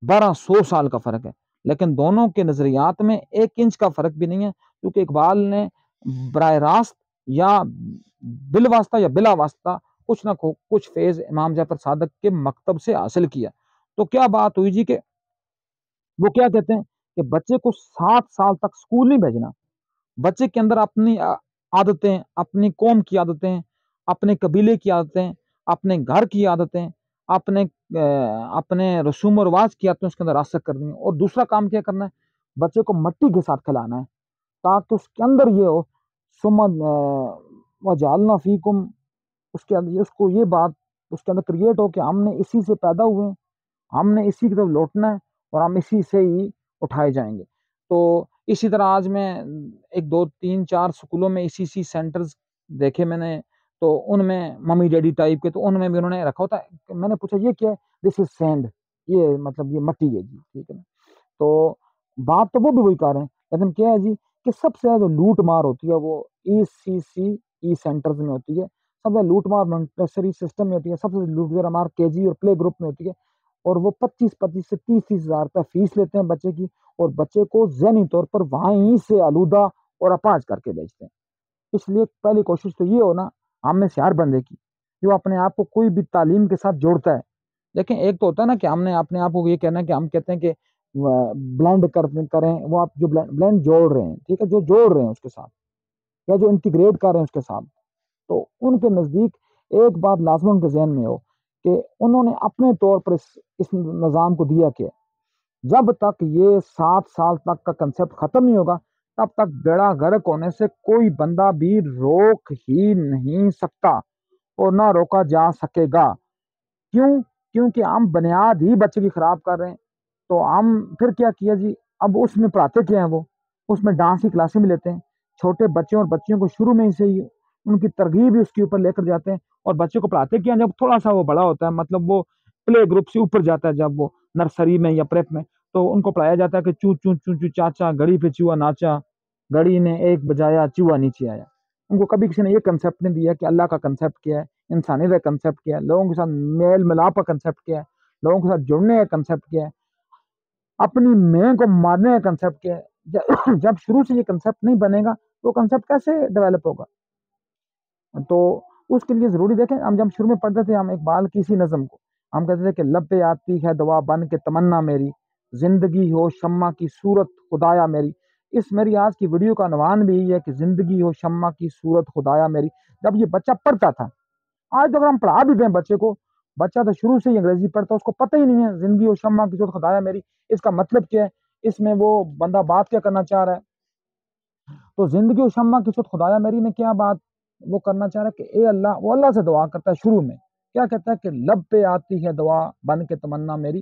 1200 سال کا فرق ہے، لیکن دونوں کے نظریات میں 1 انچ کا فرق بھی نہیں ہے، کیونکہ اقبال نے براہ راست یا بالواسطہ یا بلا واسطہ کچھ نہ کچھ فیض امام جعفر صادق کے مکتب سے حاصل کیا۔ تو کیا بات ہوئی جی کہ وہ کیا کہتے ہیں کہ بچے کو 7 سال تک اسکول نہیں بھیجنا، بچے کے اندر اپنی عادتیں، اپنی قوم کی عادتیں، اپنے قبیلے کی عادتیں، اپنے گھر کی عادتیں، اپنے رسوم و رواج کی عادتیں اس کے اندر راسخ کرنی ہے۔ اور دوسرا کام کیا کرنا ہے؟ بچے کو مٹی کے ساتھ کھلانا ہے، تاکہ اس کے اندر یہ ہو وَجَعَلْنَا فِيكُمْ، اس کے اندر اس کو یہ بات اس کے اندر کریٹ ہو کہ ہم نے اسی سے پیدا ہوئے ہیں، ہم نے اسی کی طرف لوٹنا ہے، اور ہم اسی سے ہی اٹھائے جائیں گے۔ تو اسی طرح آج میں 1 2 3 4 سکولوں میں اسی سینٹرز دیکھے میں نے، تو ان میں ممی ڈیڈی ٹائپ کے، تو ان میں بھی انہوں نے رکھا ہوتا ہے۔ میں نے پوچھا یہ کیا ہے؟ دس از سینڈ، یہ مطلب یہ مٹی ہے جی، ٹھیک ہے نا۔ تو بات تو وہ بھی وہی کر رہے ہیں، لیکن کیا ہے جی کہ سب سے زیادہ لوٹ مار ہوتی ہے وہ ECC سینٹرز میں ہوتی ہے، سب سے لوٹ مار مونٹیسری سسٹم میں ہوتی ہے، سب سے لوٹ مار KG اور پلے گروپ میں ہوتی ہے، اور وہ 25 سے 30 ہزار روپے فیس لیتے ہیں بچے کی، اور بچے کو ذہنی طور پر وہیں سے آلودہ اور اپاہج کر کے بیچتے ہیں۔ اس لیے پہلی کوشش تو یہ ہونا ہم میں سے ہر بندے کی جو اپنے آپ کو کوئی بھی تعلیم کے ساتھ جوڑتا ہے۔ لیکن ایک تو ہوتا ہے نا کہ ہم نے اپنے آپ کو یہ کہنا ہے کہ ہم کہتے ہیں کہ بلینڈ کریں، وہ آپ جو بلینڈ جوڑ رہے ہیں، ٹھیک ہے، جو جوڑ رہے ہیں اس کے ساتھ یا جو انٹیگریٹ کر رہے ہیں اس کے ساتھ، تو ان کے نزدیک ایک بات لازم ان کے ذہن میں ہو کہ انہوں نے اپنے طور پر اس نظام کو دیا کہ جب تک یہ 7 سال تک کا کنسپٹ ختم نہیں ہوگا تب تک بیڑا غرق ہونے سے کوئی بندہ بھی روک ہی نہیں سکتا اور نہ روکا جا سکے گا۔ کیوں؟ کیونکہ ہم بنیاد ہی بچے کی خراب کر رہے ہیں۔ تو ہم پھر کیا کیا جی، اب اس میں پڑھاتے کیا ہیں، وہ اس میں ڈانس کی کلاسیں بھی لیتے ہیں، چھوٹے بچوں اور بچیوں کو شروع میں سے ہی ان کی ترغیب بھی اس کے اوپر لے کر جاتے ہیں، اور بچے کو پڑھاتے کیا ہیں جب تھوڑا سا وہ بڑا ہوتا ہے، مطلب وہ پلے گروپ سے اوپر جاتا ہے، جب وہ نرسری میں یا پریپ میں، تو ان کو پڑھایا جاتا ہے کہ چو چو چو چو چاچا گھڑی پہ چوہا ناچا، گھڑی نے ایک بجایا چوہا نیچے آیا۔ ان کو کبھی کسی نے یہ کنسپٹ نہیں دیا کہ اللہ کا کنسپٹ کیا ہے، انسانیت کا کنسپٹ کیا ہے، لوگوں کے ساتھ میل ملاپ کا کنسپٹ کیا ہے، لوگوں کے ساتھ جڑنے کا کنسپٹ کیا ہے، اپنی میں کو مارنے کا کنسپٹ کیا ہے۔ جب شروع سے یہ کنسپٹ نہیں بنے گا تو کنسپٹ کیسے ڈیولپ ہوگا؟ تو اس کے لیے ضروری دیکھیں، ہم جب شروع میں پڑھتے تھے ہم اقبال کی اسی نظم کو ہم کہتے تھے کہ لب پہ آتی ہے دعا بن کے تمنا میری، زندگی ہو شمع کی صورت خدایا میری۔ اس میری آج کی ویڈیو کا عنوان بھی یہی ہے کہ زندگی ہو شمع کی صورت خدایا میری۔ جب یہ بچہ پڑھتا تھا، آج اگر ہم پڑھا بھی دیں بچے کو، بچہ تو شروع سے ہی انگریزی پڑھتا ہے، اس کو پتہ ہی نہیں ہے زندگی ہو شمع کی صورت خدایا میری اس کا مطلب کیا ہے، اس میں وہ بندہ بات کیا کرنا چاہ رہا ہے۔ تو زندگی و شمع کی صورت خدایا میری میں کیا بات وہ کرنا چاہ رہا ہے کہ اے اللہ، وہ اللہ سے دعا کرتا ہے شروع میں، کیا کہتا ہے کہ لب پہ آتی ہے دعا بن کے تمنا میری،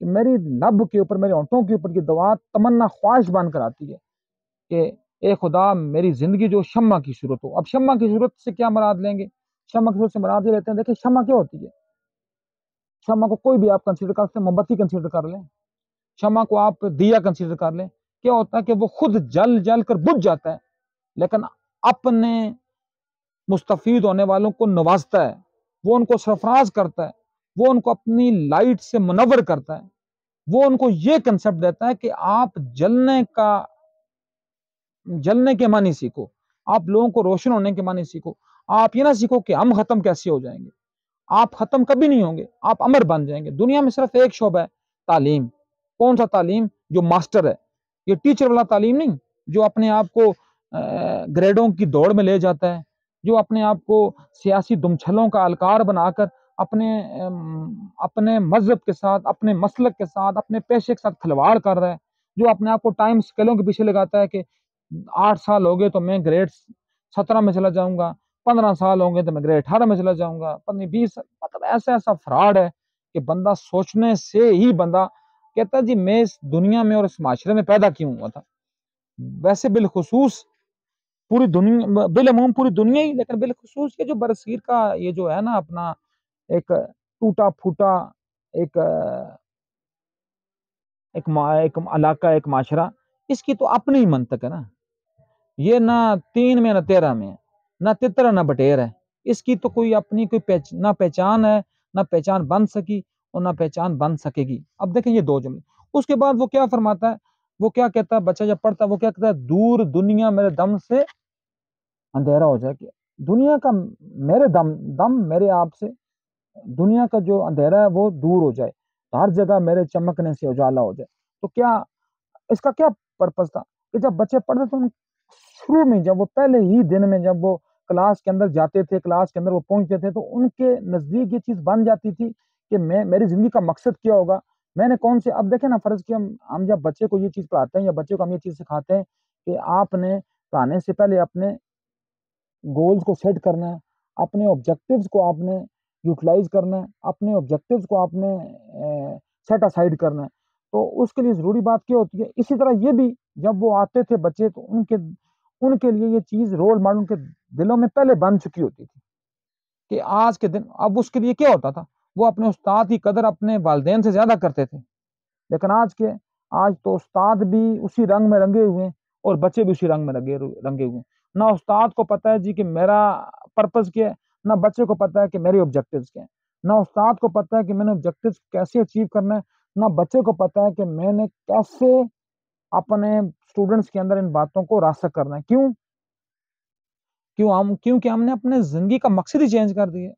کہ میری لب کے اوپر، میرے ہونٹوں کے اوپر کی دعا تمنا خواہش بن کر آتی ہے کہ اے خدا میری زندگی جو شمع کی صورت ہو۔ اب شمع کی صورت سے کیا مراد لیں گے؟ شمع کی صورت سے مراد یہ لیتے ہیں، دیکھیں شمع کیا ہوتی ہے، شمع کو کوئی بھی آپ کنسیڈر کر سکتے ہیں، موم بتی کنسیڈر کر لیں، شمع کو آپ دیا کنسیڈر کر لیں، کیا ہوتا ہے کہ وہ خود جل جل کر بجھ جاتا ہے لیکن اپنے مستفید ہونے والوں کو نوازتا ہے، وہ ان کو سرفراز کرتا ہے، وہ ان کو اپنی لائٹ سے منور کرتا ہے، وہ ان کو یہ کنسپٹ دیتا ہے کہ آپ جلنے کے معنی سیکھو، آپ لوگوں کو روشن ہونے کے معنی سیکھو، آپ یہ نہ سیکھو کہ ہم ختم کیسے ہو جائیں گے، آپ ختم کبھی نہیں ہوں گے، آپ امر بن جائیں گے۔ دنیا میں صرف ایک شعبہ ہے، تعلیم۔ کون سا تعلیم؟ جو ماسٹر ہے، یہ ٹیچر والا تعلیم نہیں، جو اپنے آپ کو گریڈوں کی دوڑ میں لے جاتا ہے، جو اپنے آپ کو سیاسی دمچھلوں کا الکار بنا کر اپنے مذہب کے ساتھ، اپنے مسلک کے ساتھ، اپنے پیشے کے ساتھ کھلواڑ کر رہا ہے، جو اپنے آپ کو ٹائم اسکیلوں کے پیچھے لگاتا ہے کہ 8 سال ہو گئے تو میں گریڈ 17 میں چلا جاؤں گا، 15 سال ہوں گے تو میں گریڈ 18 میں چلا جاؤں گا، 20 مطلب ایسا فراڈ ہے کہ بندہ سوچنے سے ہی بندہ کہتا ہے جی میں اس دنیا میں اور اس معاشرے میں پیدا کیوں ہوا تھا۔ ویسے بالخصوص پوری دنیا، بالعموم پوری دنیا ہی، لیکن بالخصوص یہ جو برصغیر کا یہ جو ہے نا اپنا ایک ٹوٹا پھوٹا ایک علاقہ، ایک معاشرہ، اس کی تو اپنی ہی منطق ہے نا، یہ نہ 3 میں نہ 13 میں ہے، نہ تترا نہ بٹیر ہے، اس کی تو کوئی اپنی کوئی نہ پہچان ہے، نہ پہچان بن سکی اور نہ پہچان بن سکے گی۔ اب دیکھیں یہ 2 جملے، اس کے بعد وہ کیا فرماتا ہے، وہ کیا کہتا ہے بچہ جب پڑھتا ہے، وہ کیا کہتا ہے، دور دنیا میرے دم سے اندھیرا ہو جائے، کہ دنیا کا میرے دم میرے آپ سے دنیا کا جو اندھیرا ہے وہ دور ہو جائے، ہر جگہ میرے چمکنے سے اجالا ہو جائے۔ تو کیا اس کا کیا پرپس تھا کہ جب بچے پڑھتے تھے شروع میں، جب وہ پہلے ہی دن میں جب وہ کلاس کے اندر جاتے تھے، کلاس کے اندر وہ پہنچتے تھے، تو ان کے نزدیک یہ چیز بن جاتی تھی کہ میری زندگی کا مقصد کیا ہوگا، میں نے کون سے، اب دیکھیں نا فرض کی ہم جب بچے کو یہ چیز پڑھاتے ہیں یا بچے کو ہم یہ چیز سکھاتے ہیں کہ آپ نے پڑھانے سے پہلے اپنے گولز کو سیٹ کرنا ہے، اپنے آبجیکٹیوز کو آپ نے یوٹیلائز کرنا ہے، اپنے آبجیکٹیوز کو آپ نے سیٹ اسائڈ کرنا ہے، تو اس کے لیے ضروری بات کیا ہوتی ہے، اسی طرح یہ بھی جب وہ آتے تھے بچے تو ان کے لیے یہ چیز رول ماڈل ان کے دلوں میں پہلے بن چکی ہوتی تھی کہ آج کے دن، اب اس کے لیے کیا ہوتا تھا، وہ اپنے استاد کی قدر اپنے والدین سے زیادہ کرتے تھے، لیکن آج تو استاد بھی اسی رنگ میں رنگے ہوئے ہیں، اور بچے بھی اسی رنگ میں رنگے ہوئے. نہ استاد کو پتہ ہے جی کہ میرا پرپز کیا ہے، نہ بچے کو پتہ ہے کہ میرے آبجیکٹیوز کیا ہیں. نہ استاد کو پتہ ہے کہ میں نے آبجیکٹیوز کیسے اچیو کرنا ہے، نہ بچے کو پتہ ہے کہ میں نے کیسے اپنے اسٹوڈنٹس کے اندر ان باتوں کو راسخ کرنا ہے. کیونکہ ہم نے اپنے زندگی کا مقصد ہی چینج کر دیا.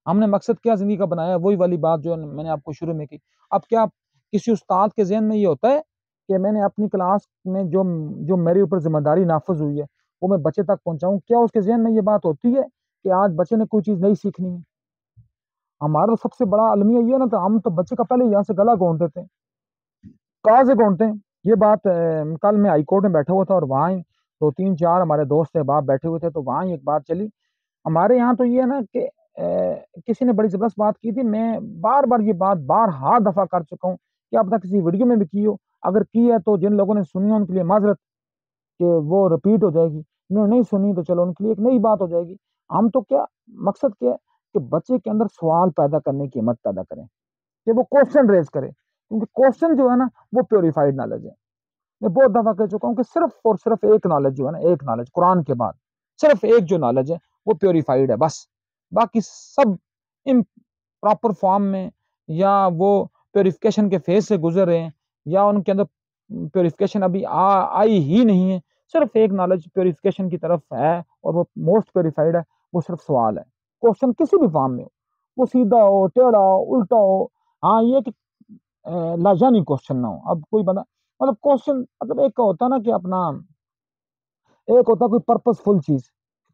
ہم نے مقصد کیا زندگی کا بنایا، وہی والی بات جو میں نے آپ کو شروع میں کی. اب کیا کسی استاد کے ذہن میں یہ ہوتا ہے کہ میں نے اپنی کلاس میں جو میرے اوپر ذمہ داری نافذ ہوئی ہے وہ میں بچے تک پہنچاؤں؟ کیا اس کے ذہن میں یہ بات ہوتی ہے کہ آج بچے نے کوئی چیز نہیں سیکھنی ہے؟ ہمارا سب سے بڑا المیہ یہ نا، تو ہم تو بچے کا پہلے یہاں سے گلا گھونٹ دیتے ہیں. کہاں سے گھونٹتے ہیں؟ یہ بات کل میں ہائی کورٹ میں بیٹھا ہوا تھا اور وہاں ہی 2 3 4 ہمارے دوست باپ بیٹھے ہوئے تھے، تو وہاں ہی ایک بات چلی. ہمارے یہاں تو یہ ہے نا کہ کسی نے بڑی زبردست بات کی تھی، میں بار بار یہ بات بارہا دفعہ کر چکا ہوں کہ اب تک کسی ویڈیو میں بھی کی ہو، اگر کی ہے تو جن لوگوں نے سنی ان کے لیے معذرت کہ وہ رپیٹ ہو جائے گی، انہوں نے نہیں سنی تو چلو ان کے لیے ایک نئی بات ہو جائے گی. ہم تو کیا مقصد کیا ہے کہ بچے کے اندر سوال پیدا کرنے کی ہمت پیدا کریں کہ وہ کوشچن ریز کرے، کیونکہ کوشچن جو ہے نا وہ پیوریفائڈ نالج ہے. میں بہت دفعہ کہہ چکا ہوں کہ صرف اور صرف ایک نالج جو ہے نا، ایک نالج قرآن کے بعد صرف ایک جو نالج ہے وہ پیوریفائڈ ہے بس. باقی سب ان پراپر فارم میں یا وہ پیوریفیکیشن کے فیز سے گزر رہے ہیں یا ان کے اندر پیوریفیکیشن ابھی آئی ہی نہیں ہے. صرف ایک نالج پیوریفیکیشن کی طرف ہے اور وہ موسٹ پیوریفائڈ ہے، وہ صرف سوال ہے. کوشچن کسی بھی فارم میں ہو، وہ سیدھا ہو، ٹیڑھا ہو، الٹا ہو، ہاں یہ کہ لاجانی کوشچن نہ ہو. اب کوئی بندہ مطلب کوشچن مطلب ایک کا ہوتا ہے نا کہ اپنا ایک ہوتا ہے کوئی پرپز فل چیز،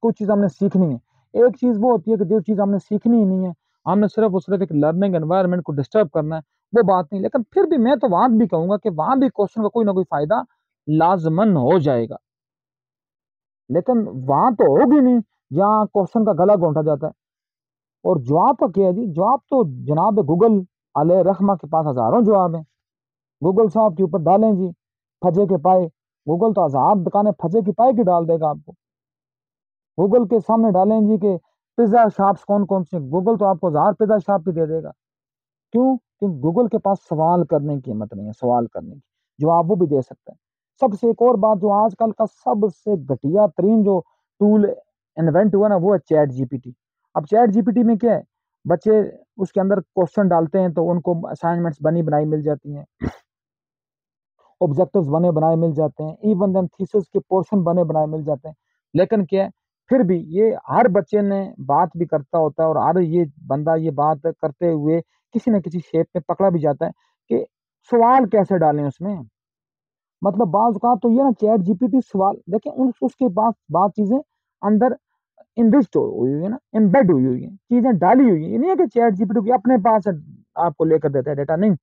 کوئی چیز ہم نے سیکھنی ہے. ایک چیز وہ ہوتی ہے کہ جو چیز ہم نے سیکھنی ہی نہیں ہے، ہم نے صرف ایک لرننگ انوائرمنٹ کو ڈسٹرب کرنا ہے، وہ بات نہیں. لیکن پھر بھی میں تو وہاں بھی کہوں گا کہ وہاں بھی کوشچن کا کوئی نہ کوئی فائدہ لازمن ہو جائے گا، لیکن وہاں تو ہوگی نہیں جہاں کوشچن کا گلا گھونٹا جاتا ہے. اور جواب کا کیا ہے جی؟ جواب تو جناب گوگل علیہ رحمہ کے پاس ہزاروں جواب ہیں. گوگل صاحب کے اوپر ڈالیں جی پھجے کے پائے، گوگل تو ہزار دکانیں پھجے کی پائے کی ڈال دے گا آپ کو. گوگل کے سامنے ڈالیں جی کہ پیزا شاپس کون کون سے، گوگل تو آپ کو 1000 پیزا شاپ بھی دے دے گا. کیوں؟ کیونکہ گوگل کے پاس سوال کرنے کی ہمت نہیں ہے، سوال کرنے کی جواب وہ بھی دے سکتا ہے. سب سے ایک اور بات، جو آج کل کا سب سے گھٹیا ترین جو ٹول انوینٹ ہوا نا وہ ہے چیٹ جی پی ٹی. اب چیٹ جی پی ٹی میں کیا ہے، بچے اس کے اندر کوشچن ڈالتے ہیں تو ان کو اسائنمنٹس بنی بنائی مل جاتی ہیں، آبجیکٹیوز بنے بنائے مل جاتے ہیں، ایون دین تھیسس کے پورشن بنے بنائے مل جاتے ہیں. لیکن کیا ہے پھر بھی یہ ہر بچے نے بات بھی کرتا ہوتا ہے اور ہر یہ بندہ یہ بات کرتے ہوئے کسی نہ کسی شیپ میں پکڑا بھی جاتا ہے کہ سوال کیسے ڈالیں اس میں. مطلب بعض اوقات تو یہ نا چیٹ جی پی ٹی سوال دیکھیں اس کے بعد چیزیں اندر انرچڈ ہوئی ہوئی ہے نا، امبیڈ ہوئی ہوئی ہیں، چیزیں ڈالی ہوئی ہیں. یہ نہیں ہے کہ چیٹ جی پی ٹی اپنے پاس آپ کو لے کر دیتا ہے ڈیٹا، نہیں.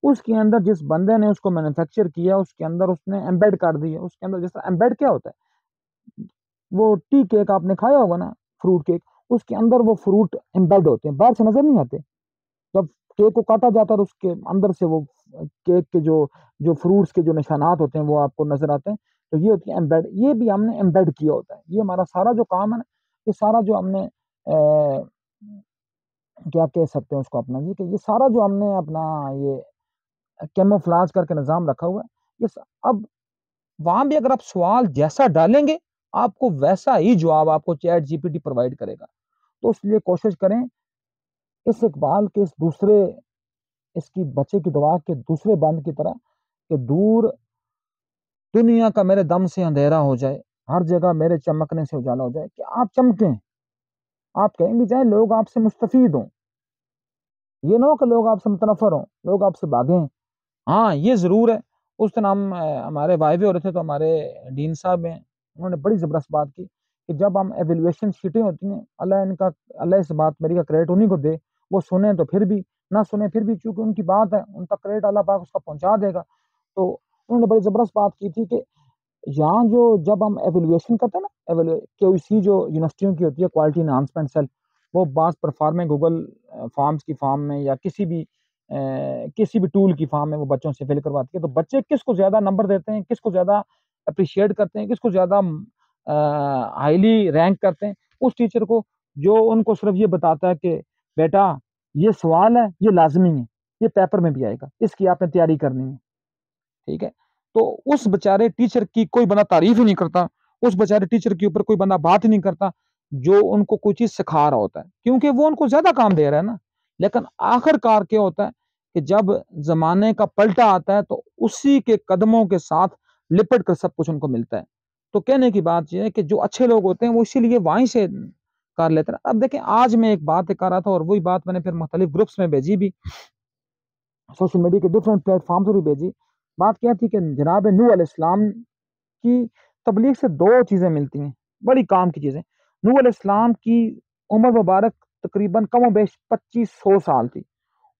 اس کے اندر جس بندے نے اس کو مینوفیکچر کیا اس کے اندر اس نے امبیڈ کر دی ہے. اس کے اندر جس طرح امبیڈ کیا ہوتا ہے، وہ ٹی کیک آپ نے کھایا ہوگا نا، فروٹ کیک، اس کے اندر وہ فروٹ امبیڈ ہوتے ہیں، باہر سے نظر نہیں آتے. جب کیک کو کاٹا جاتا ہے تو اس کے اندر سے وہ کیک کے جو فروٹس کے جو نشانات ہوتے ہیں وہ آپ کو نظر آتے ہیں. تو یہ ہوتی ہے امبیڈ. یہ بھی ہم نے امبیڈ کیا ہوتا ہے. یہ ہمارا سارا جو کام ہے نا، یہ سارا جو ہم نے کیا کہہ سکتے ہیں اس کو اپنا جی، کہ یہ سارا جو ہم نے اپنا یہ کیموفلاج کر کے نظام رکھا ہوا ہے. یہ اب وہاں بھی اگر آپ سوال جیسا ڈالیں گے آپ کو ویسا ہی جواب آپ کو chat G P T provide کرے گا. تو اس لیے کوشش کریں اس اقبال کے اس کی بچے کی دعا کے دوسرے بند کی طرح کہ دور دنیا کا میرے دم سے اندھیرا ہو جائے، ہر جگہ میرے چمکنے سے اجالا ہو جائے، کہ آپ چمکیں، آپ کہیں بھی جائیں لوگ آپ سے مستفید ہوں. یہ نہ ہو کہ لوگ آپ سے متنفر ہوں، لوگ آپ سے بھاگیں. ہاں یہ ضرور ہے. اس دن ہمارے وائوے ہو رہے تھے تو ہمارے ڈین صاحب ہیں، انہوں نے بڑی زبردست بات کی کہ جب ہم ایویلویشن شیٹیں ہوتی ہیں، اللہ اس بات میری کا کریڈٹ انہیں کو دے، وہ سنیں تو پھر بھی نہ سنیں پھر بھی چونکہ ان کی بات ہے ان تک کریڈٹ اللہ پاک اس کا پہنچا دے گا. تو انہوں نے بڑی زبردست بات کی تھی کہ یہاں جب ہم ایویلویشن کرتے ہیں نا، QC جو یونیورسٹیوں کی ہوتی ہے کوالٹی انہانسمنٹ سیل، وہ بعض پرفارمنگ گوگل فارمز کی فارم میں یا کسی بھی ٹول کی فارم میں وہ بچوں سے فل کرواتی ہے. تو بچے کس کو زیادہ نمبر دیتے ہیں، کس کو زیادہ اپریشیٹ کرتے ہیں، کس کو زیادہ ہائیلی رینک کرتے ہیں، اس ٹیچر کو جو ان کو صرف یہ بتاتا ہے کہ بیٹا یہ سوال ہے، یہ لازمی ہے، یہ پیپر میں بھی آئے گا، اس کی آپ نے تیاری کرنی ہے. ٹھیک ہے. تو اس بیچارے ٹیچر کی کوئی بندہ تعریف ہی نہیں کرتا، اس بیچارے ٹیچر کے اوپر کوئی بندہ بات ہی نہیں کرتا جو ان کو کوئی چیز سکھا رہا ہوتا ہے، کیونکہ وہ ان کو زیادہ کام دے رہا ہے نا۔ لیکن آخر کار کیا ہوتا ہے کہ جب زمانے کا پلٹا آتا ہے تو اسی کے قدموں کے ساتھ لپٹ کر سب کچھ ان کو ملتا ہے۔ تو کہنے کی بات یہ ہے کہ جو اچھے لوگ ہوتے ہیں وہ اسی لیے وہیں سے کر لیتے ہیں۔ اب دیکھیں آج میں ایک بات کر رہا تھا اور وہی بات میں نے پھر مختلف گروپس میں بھیجی بھی، سوشل میڈیا کے ڈفرینٹ پلیٹ فارم سے بھی بھیجی۔ بات کیا تھی کہ جناب نوح علیہ السلام کی تبلیغ سے دو چیزیں ملتی ہیں، بڑی کام کی چیزیں۔ نوح علیہ السلام کی عمر مبارک تقریباً کم و بیش 2500 سال تھی،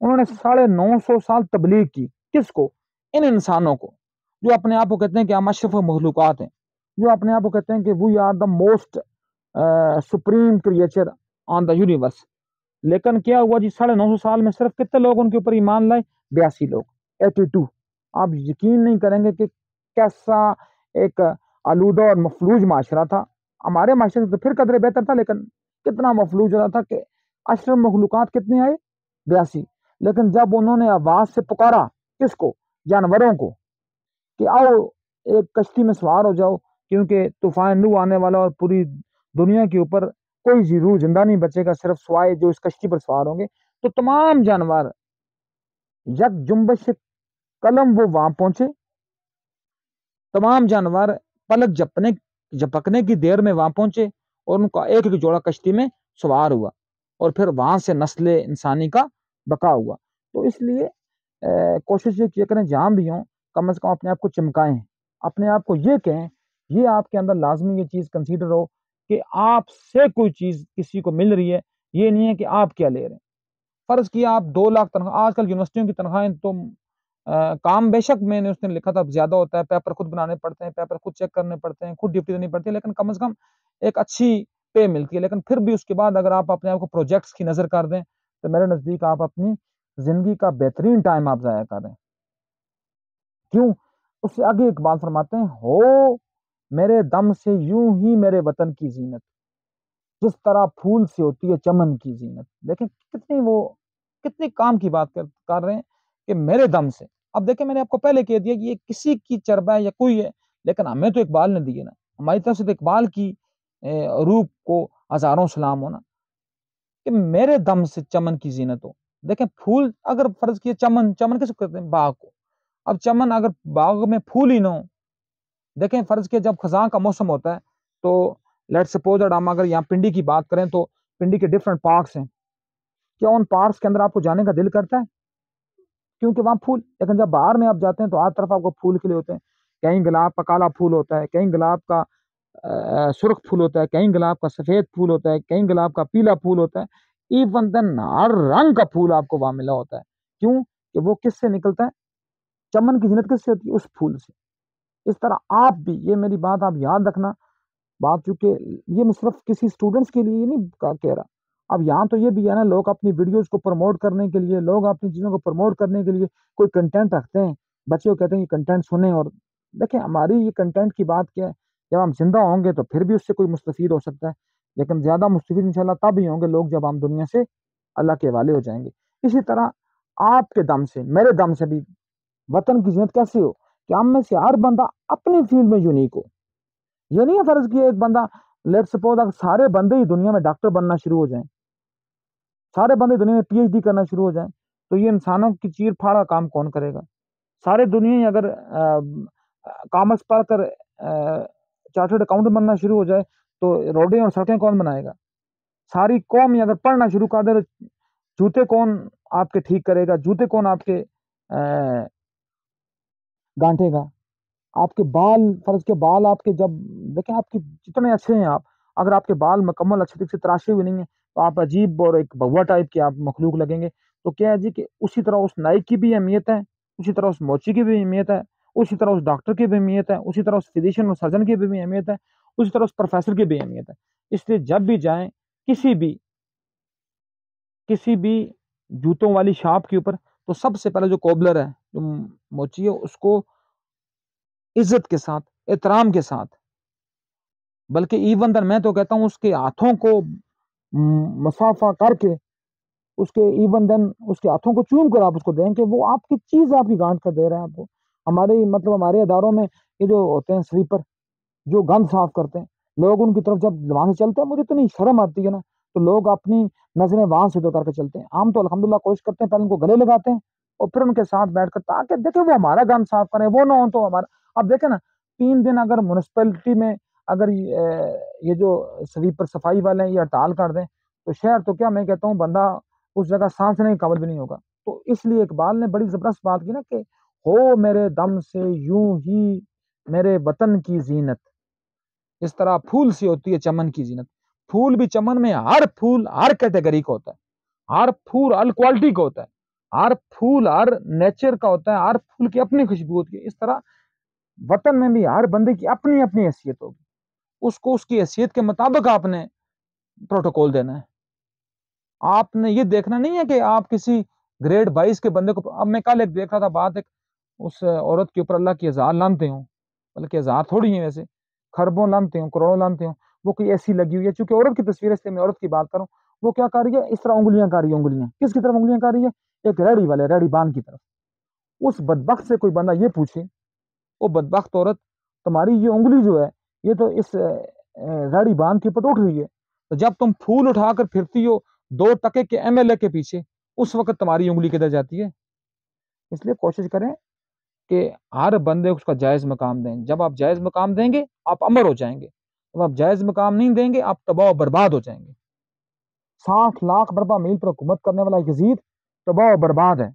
انہوں نے 950 سال تبلیغ کی۔ کس کو؟ ان انسانوں کو جو اپنے آپ کو کہتے ہیں کہ ہم اشرف مخلوقات ہیں، جو اپنے آپ کو کہتے ہیں کہ we are the most supreme creature on the universe. لیکن کیا ہوا جی، 950 سال میں صرف کتنے لوگ ان کے اوپر ایمان لائے؟ 82 لوگ، 82۔ آپ یقین نہیں کریں گے کہ کیسا ایک آلودہ اور مفلوج معاشرہ تھا۔ ہمارے معاشرے سے تو پھر قدرے بہتر تھا، لیکن کتنا مفلوج رہا تھا کہ اشرف مخلوقات کتنے آئے؟ 82۔ لیکن جب انہوں نے آواز سے پکارا کس کو؟ جانوروں کو، کہ آؤ ایک کشتی میں سوار ہو جاؤ، کیونکہ طوفان نوح آنے والا اور پوری دنیا کے اوپر کوئی روح زندہ نہیں بچے گا صرف سوائے جو اس کشتی پر سوار ہوں گے۔ تو تمام جانور یک جنبش قلم وہ وہاں پہنچے، تمام جانور پلک جھپکنے کی دیر میں وہاں پہنچے اور ان کا ایک ایک جوڑا کشتی میں سوار ہوا، اور پھر وہاں سے نسل انسانی کا بقا ہوا۔ تو اس لیے کوشش یہ کیا کریں جہاں بھی ہوں کم از کم اپنے آپ کو چمکائیں، اپنے آپ کو یہ کہیں، یہ آپ کے اندر لازمی یہ چیز کنسیڈر ہو کہ آپ سے کوئی چیز کسی کو مل رہی ہے، یہ نہیں ہے کہ آپ کیا لے رہے ہیں۔ فرض کیا آپ 2 لاکھ تنخواہ، آج کل یونیورسٹیوں کی تنخواہیں تو کام بے شک میں نے اس نے لکھا تھا زیادہ ہوتا ہے، پیپر خود بنانے پڑتے ہیں، پیپر خود چیک کرنے پڑتے ہیں، خود ڈیوٹی دینی پڑتی ہے، لیکن کم از کم ایک اچھی پے ملتی ہے۔ لیکن پھر بھی اس کے بعد اگر آپ اپنے آپ کو پروجیکٹس کی نظر کر دیں تو میرے نزدیک آپ اپنی زندگی کا بہترین ٹائم آپ ضائع کر رہے ہیں۔ کیوں؟ اس سے آگے ایک بات فرماتے ہیں، ہو میرے دم سے یوں ہی میرے وطن کی زینت، جس طرح پھول سے ہوتی ہے چمن کی زینت۔ دیکھیں کتنی کام کی بات کر رہے ہیں کہ میرے دم سے۔ اب دیکھیں میں نے آپ کو پہلے کہہ دیا کہ یہ کسی کی چربہ ہے یا کوئی ہے، لیکن ہمیں تو اقبال نے دیے نا، ہماری طرف سے تو اقبال کی روح کو ہزاروں سلام ہونا کہ میرے دم سے چمن کی زینت ہو۔ دیکھیں پھول اگر فرض کیا چمن کس کو کہتے ہیں؟ باغ کو۔ اب چمن اگر باغ میں پھول ہی نہ ہو، دیکھیں فرض کیا جب خزاں کا موسم ہوتا ہے تو لیٹ سپوز ہم اگر یہاں پنڈی کی بات کریں تو پنڈی کے ڈفرنٹ پارکس ہیں، کیا ان پارکس کے اندر آپ کو جانے کا دل کرتا ہے؟ کیونکہ وہاں پھول، لیکن جب باہر میں آپ جاتے ہیں تو ہر طرف آپ کو پھول کھلے ہوتے ہیں، کہیں گلاب کا کالا پھول ہوتا ہے، کہیں گلاب کا سرخ پھول ہوتا ہے، کہیں گلاب کا سفید پھول ہوتا ہے، کہیں گلاب کا پیلا پھول ہوتا ہے، ایون دین ہر رنگ کا پھول آپ کو وہاں ملا ہوتا ہے۔ کیوں؟ کہ وہ کس سے نکلتا ہے؟ چمن کی زینت کس سے ہوتی ہے؟ اس پھول سے۔ اس طرح آپ بھی، یہ میری بات آپ یاد رکھنا، بات چونکہ یہ میں صرف کسی اسٹوڈنٹس کے لیے نہیں کہہ رہا، اب یہاں تو یہ بھی ہے نا، لوگ اپنی ویڈیوز کو پروموٹ کرنے کے لیے، لوگ اپنی چیزوں کو پروموٹ کرنے کے لیے کوئی کنٹینٹ رکھتے ہیں، بچے کو کہتے ہیں یہ کنٹینٹ سنیں، اور دیکھیں ہماری یہ کنٹینٹ کی بات کیا ہے، جب ہم زندہ ہوں گے تو پھر بھی اس سے کوئی مستفید ہو سکتا ہے، لیکن زیادہ مستفید انشاءاللہ تب ہی ہوں گے لوگ جب ہم دنیا سے اللہ کے حوالے ہو جائیں گے۔ اسی طرح آپ کے دم سے، میرے دم سے بھی وطن کی زینت کیسے ہو کہ ہم میں سے ہر بندہ اپنی فیلڈ میں یونیک ہو۔ یہ نہیں ہے فرض کیا ایک بندہ، لیٹ سپوز اگر سارے بندے ہی دنیا میں ڈاکٹر بننا شروع ہو جائیں، سارے بندے دنیا میں پی ایچ ڈی کرنا شروع ہو جائیں، تو یہ انسانوں کی چیر پھاڑا کام کون کرے گا؟ سارے دنیا ہی اگر کامرس پڑھ کر چارٹرڈ اکاؤنٹنٹ بننا شروع ہو جائے تو روڈیں اور سڑکیں کون بنائے گا؟ ساری قوم ہی اگر پڑھنا شروع کر دے تو جوتے کون آپ کے ٹھیک کرے گا؟ جوتے کون آپ کے گانٹے گا؟ آپ کے بال، فرض کے بال آپ کے جب دیکھیں آپ کے جتنے اچھے ہیں، آپ اگر آپ کے بال مکمل اچھے طریقے سے تراشے ہوئے نہیں ہیں تو آپ عجیب اور ایک بوا ٹائپ کے آپ مخلوق لگیں گے۔ تو کیا ہے جی کہ اسی طرح اس نائی کی بھی اہمیت ہے، اسی طرح اس موچی کی بھی اہمیت ہے، اسی طرح اس ڈاکٹر کی بھی اہمیت ہے، اسی طرح اس فزیشین اور سرجن کی بھی اہمیت ہے، اسی طرح اس پروفیسر کی بھی اہمیت ہے۔ اس لیے جب بھی جائیں کسی بھی جوتوں والی شاپ کے اوپر تو سب سے پہلے جو کوبلر ہے، جو موچی ہے، اس کو عزت کے ساتھ، احترام کے ساتھ، بلکہ ایون دن میں تو کہتا ہوں اس کے ہاتھوں کو مسافہ کر کے، اس کے ایون دن اس کے ہاتھوں کو چوم کر آپ اس کو دیں کہ وہ آپ کی چیز آپ کی گانٹ کر دے رہے ہیں آپ کو۔ ہمارے اداروں میں یہ جو ہوتے ہیں سویپر جو گند صاف کرتے ہیں، لوگ ان کی طرف جب وہاں سے چلتے ہیں مجھے اتنی شرم آتی ہے نا، تو لوگ اپنی نظریں وہاں سے ادھر کر کے چلتے ہیں. ہم تو الحمدللہ کوشش کرتے ہیں پہلے ان کو گلے لگاتے ہیں اور پھر ان کے ساتھ بیٹھ کر تاکہ دیکھیں وہ ہمارا گند صاف کریں، وہ نہ ہو تو ہمارا. اب دیکھیں نا 3 دن اگر میونسپلٹی میں اگر یہ جو سویپر صفائی والے ہیں یہ ہڑتال کر دیں تو شہر تو کیا میں کہتا ہوں بندہ اس جگہ سانس لینے کا قابل بھی نہیں ہوگا. تو اس لیے اقبال نے بڑی زبردست بات کی نا کہ ہو میرے دم سے یوں ہی میرے وطن کی زینت، اس طرح پھول سے ہوتی ہے چمن کی زینت. پھول بھی چمن میں ہر پھول ہر کیٹیگری کا ہوتا ہے، ہر پھول ہر کوالٹی کا ہوتا ہے، ہر پھول ہر نیچر کا ہوتا ہے، ہر پھول کی اپنی خوشبو ہوتی ہے. اس طرح وطن میں بھی ہر بندے کی اپنی اپنی حیثیت ہوگی، اس کو اس کی حیثیت کے مطابق آپ نے پروٹوکول دینا ہے. آپ نے یہ دیکھنا نہیں ہے کہ آپ کسی گریڈ 22 کے بندے کو. اب میں کل ایک دیکھ رہا تھا بات، ایک اس عورت کے اوپر اللہ کی ہزار لانتے ہوں، بلکہ ہزار تھوڑی ہیں ویسے، خربوں لانتے ہوں، کروڑوں لانتے ہوں، وہ کوئی ایسی لگی ہوئی ہے. چونکہ عورت کی تصویر اس لیے میں عورت کی بات کروں، وہ کیا کر رہی ہے اس طرح انگلیاں کر رہی ہے. انگلیاں کس کی طرف انگلیاں کر رہی ہے؟ ایک ریڑی والے ریڑی بان کی طرف. اس بدبخت سے کوئی بندہ یہ پوچھے وہ بدبخت عورت تمہاری یہ انگلی جو ہے یہ تو اس ریڑی بان کے اوپر اٹھ رہی ہے، تو جب تم پھول اٹھا کر پھرتی ہو 2 ٹکے کے ایم ایل اے کے پیچھے اس وقت تمہاری انگلی کدھر جاتی ہے؟ اس لیے کوشش کریں کہ ہر بندے اس کا جائز مقام دیں. جب آپ جائز مقام دیں گے آپ امر ہو جائیں گے، جب آپ جائز مقام نہیں دیں گے آپ تباہ و برباد ہو جائیں گے. 60 لاکھ مربع میل پر حکومت کرنے والا یزید تباہ و برباد ہے.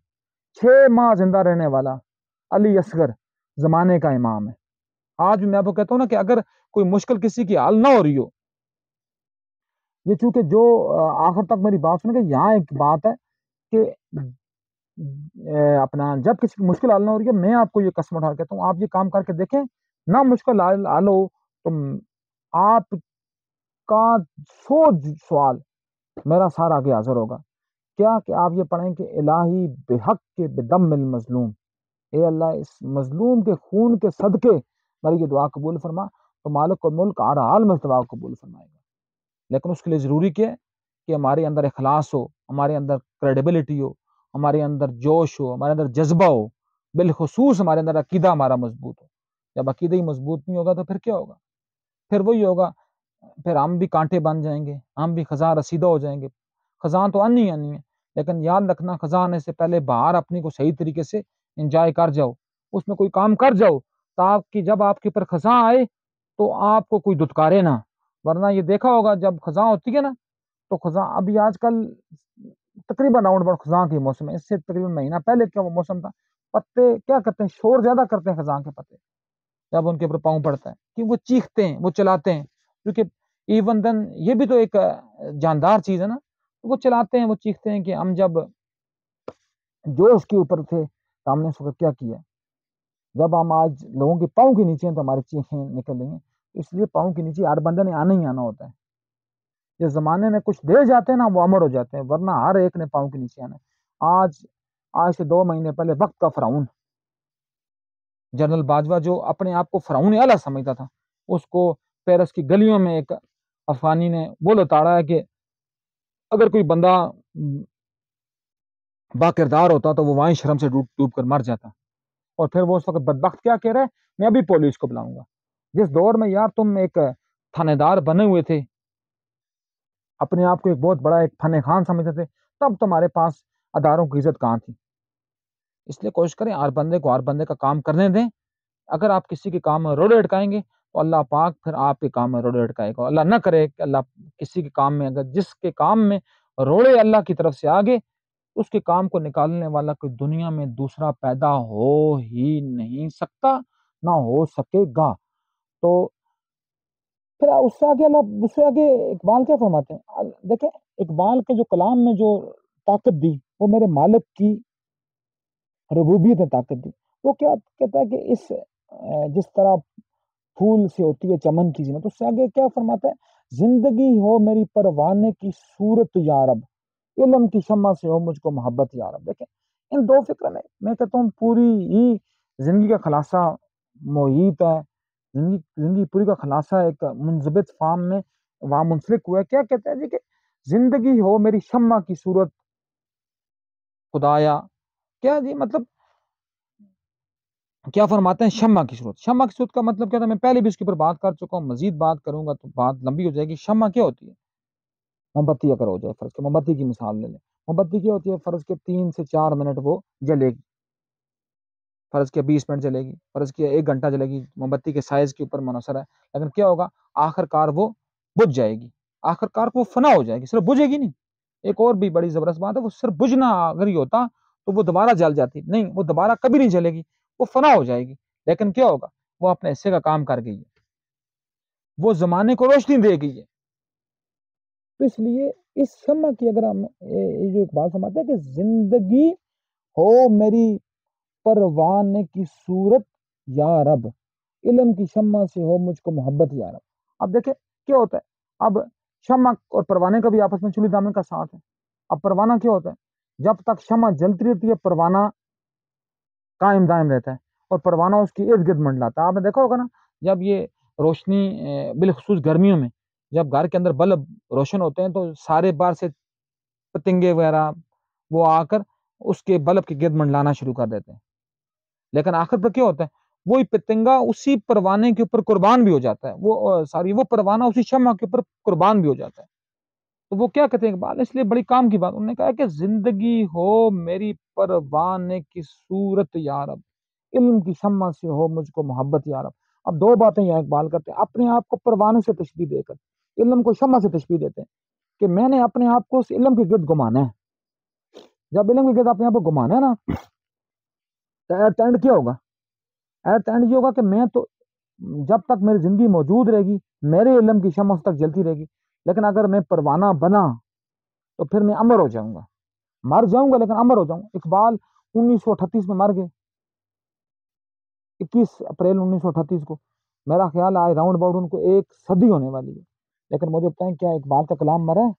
6 ماہ زندہ رہنے والا علی اصغر زمانے کا امام ہے. آج بھی میں آپ کو کہتا ہوں نا کہ اگر کوئی مشکل کسی کی حل نہ ہو رہی ہو، یہ چونکہ جو آخر تک میری بات سنیں کہ یہاں ایک بات ہے کہ اپنا جب کسی کی مشکل حل نہ ہو رہی ہے، میں آپ کو یہ قسم اٹھا کہتا ہوں آپ یہ کام کر کے دیکھیں، نہ مشکل حل ہو تو آپ کا 100 سوال میرا سارا آگے حاضر ہوگا. کیا کہ آپ یہ پڑھیں کہ الہی بحق کے بدم المظلوم، اے اللہ اس مظلوم کے خون کے صدقے میری یہ دعا قبول فرما، تو مالک و ملک ہر حال میں دعا قبول فرمائے گا. لیکن اس کے لیے ضروری کیا ہے کہ ہمارے اندر اخلاص ہو، ہمارے اندر کریڈیبلٹی ہو، ہمارے اندر جوش ہو، ہمارے اندر جذبہ ہو، بالخصوص ہمارے اندر عقیدہ ہمارا مضبوط ہو. جب عقیدہ ہی مضبوط نہیں ہوگا تو پھر کیا ہوگا؟ پھر وہی ہوگا، پھر ہم بھی کانٹے بن جائیں گے، ہم بھی خزاں رسیدہ ہو جائیں گے. خزاں تو آنی آنی ہے، لیکن یاد رکھنا خزاں آنے سے پہلے باہر اپنی کو صحیح طریقے سے انجوائے کر جاؤ، اس میں کوئی کام کر جاؤ تاکہ جب آپ کے اوپر خزاں آئے تو آپ کو کوئی دھتکارے نہ. ورنہ یہ دیکھا ہوگا جب خزاں ہوتی ہے نا تو خزاں ابھی آج کل تقریباً راؤنڈ اباؤٹ خزاں کے موسم ہے، اس سے تقریباً مہینہ پہلے کیا وہ موسم تھا، پتے کیا کرتے ہیں شور زیادہ کرتے ہیں خزاں کے پتے جب ان کے اوپر پاؤں پڑتا ہے، کیونکہ وہ چیختے ہیں وہ چلاتے ہیں. کیونکہ ایون دن یہ بھی تو ایک جاندار چیز ہے نا، وہ چلاتے ہیں وہ چیختے ہیں کہ ہم جب جو اس کے اوپر تھے تو ہم نے اس وقت کیا کیا. جب ہم آج لوگوں کے پاؤں کے نیچے ہیں تو ہماری چیخیں نکل رہی ہیں. اس لیے پاؤں کے نیچے ہر بندے نے آنا ہی آنا ہوتا ہے. جس زمانے میں کچھ دے جاتے ہیں نا وہ امر ہو جاتے ہیں، ورنہ ہر ایک نے پاؤں کے نیچے آنا ہے. آج سے 2 مہینے پہلے وقت کا فرعون جنرل باجوہ جو اپنے آپ کو فرعون اعلیٰ سمجھتا تھا، اس کو پیرس کی گلیوں میں ایک افغانی نے وہ لتاڑا ہے کہ اگر کوئی بندہ با کردار ہوتا تو وہ وہیں شرم سے ڈوب کر مر جاتا. اور پھر وہ اس وقت بدبخت کیا کہہ رہا ہے، میں بھی پولیس کو بلاؤں گا. جس دور میں یار تم ایک تھانے دار بنے ہوئے تھے، اپنے آپ کو ایک بہت بڑا ایک فن خان سمجھتے تھے، تب تمہارے پاس اداروں کی عزت کہاں تھی. اس لیے کوشش کریں ہر بندے کو ہر بندے کا کام کرنے دیں. اگر آپ کسی کے کام میں روڑے اٹکائیں گے تو اللہ پاک پھر آپ کے کام میں روڑے اٹکائے گا. اللہ نہ کرے کہ اللہ کسی کے کام میں، اگر جس کے کام میں روڑے اللہ کی طرف سے آگے، اس کے کام کو نکالنے والا کوئی دنیا میں دوسرا پیدا ہو ہی نہیں سکتا، نہ ہو سکے گا. تو پھر اس سے آگے اقبال کیا فرماتے ہیں؟ دیکھیں اقبال کے جو کلام میں جو طاقت دی وہ میرے مالک کی ربوبیت نے طاقت دی. وہ کیا کہتا ہے کہ اس جس طرح پھول سے ہوتی ہے چمن کی زینت، اس سے آگے کیا فرماتا ہے؟ زندگی ہو میری پروانے کی صورت یارب، علم کی شمع سے ہو مجھ کو محبت یارب. دیکھیں ان دو فکر میں کہتا ہوں پوری ہی زندگی کا خلاصہ محیط ہے. زندگی پوری کا خلاصہ ایک منضبط فارم میں وہاں منسلک ہوا ہے. کیا کہتا ہے جی کہ زندگی ہو میری شمع کی صورت خدایا. کیا جی مطلب کیا فرماتے ہیں شمع کی صورت. شمع کی صورت کا مطلب کیا تھا, میں پہلے بھی اس کے اوپر بات کر چکا ہوں, مزید بات کروں گا تو بات لمبی ہو جائے گی. شمع کیا ہوتی ہے؟ موم بتی اگر ہو جائے, فرض کے موم بتی کی مثال لے لیں. موم بتی کیا ہوتی ہے, فرض کے 3 سے 4 منٹ وہ جلے گی, فرض کے 20 منٹ جلے گی, فرض کے 1 گھنٹہ جلے گی, موم بتی کے سائز کے اوپر منحصر ہے. لیکن کیا ہوگا, آخر کار وہ بجھ جائے گی, آخر کار کو وہ فنا ہو جائے گی, صرف بجھے گی نہیں. ایک اور بھی بڑی زبردست بات ہے, وہ صرف بجھنا اگر ہی ہوتا تو وہ دوبارہ جل جاتی, نہیں, وہ دوبارہ کبھی نہیں جلے گی, وہ فنا ہو جائے گی. لیکن کیا ہوگا, وہ اپنے حصے کا کام کر گئی ہے, وہ زمانے کو روشنی دے گئی ہے. تو اس لیے اس شمع کی اگر ہم یہ جو ایک بات سمجھتے ہیں کہ زندگی ہو میری پروانے کی صورت یا رب, علم کی شمع سے ہو مجھ کو محبت یا رب. اب دیکھیں کیا ہوتا ہے, اب شمع اور پروانے کا بھی آپس میں چولی دامن کا ساتھ ہے. اب پروانہ کیا ہوتا ہے, جب تک شمع جلتی رہتی ہے پروانہ قائم دائم رہتا ہے, اور پروانہ اس کی ارد گرد منڈلاتا ہے. آپ نے دیکھا ہوگا نا, جب یہ روشنی بالخصوص گرمیوں میں جب گھر کے اندر بلب روشن ہوتے ہیں تو سارے باہر سے پتنگے وغیرہ وہ آ کر اس کے بلب کے گرد منڈلانا شروع کر دیتے ہیں. لیکن آخر پر کیا ہوتا ہے, وہی پتنگا اسی پروانے کے اوپر قربان بھی ہو جاتا ہے, وہ پروانہ اسی شمع کے اوپر قربان بھی ہو جاتا ہے. تو وہ کیا کہتے ہیں اقبال, اس لیے بڑی کام کی بات انہوں نے کہا کہ زندگی ہو میری پروانے کی صورت یا رب, علم کی شمع سے ہو مجھ کو محبت یا رب. اب 2 باتیں یہاں اقبال کرتے ہیں, اپنے آپ کو پروانے سے تشبیہ دے کر علم کو شمع سے تشبیہ دیتے ہیں کہ میں نے اپنے آپ کو اس علم کے گرد گھمانا ہے. جب علم کے گرد اپنے آپ کو گھمانا ہے نا, تو ایٹ اینڈ کیا ہوگا, ایٹ اینڈ یہ ہوگا کہ میں تو جب تک میری زندگی موجود رہے گی میرے علم کی شمع اس تک جلتی رہے گی. لیکن اگر میں پروانہ بنا تو پھر میں امر ہو جاؤں گا, مر جاؤں گا لیکن امر ہو جاؤں گا. اقبال 1938 میں مر گئے, 21 اپریل 1938 کو. میرا خیال آئے راؤنڈ اباؤٹ ان کو 1 صدی ہونے والی ہے. لیکن مجھے بتائیں کیا اقبال کا کلام مرا ہے؟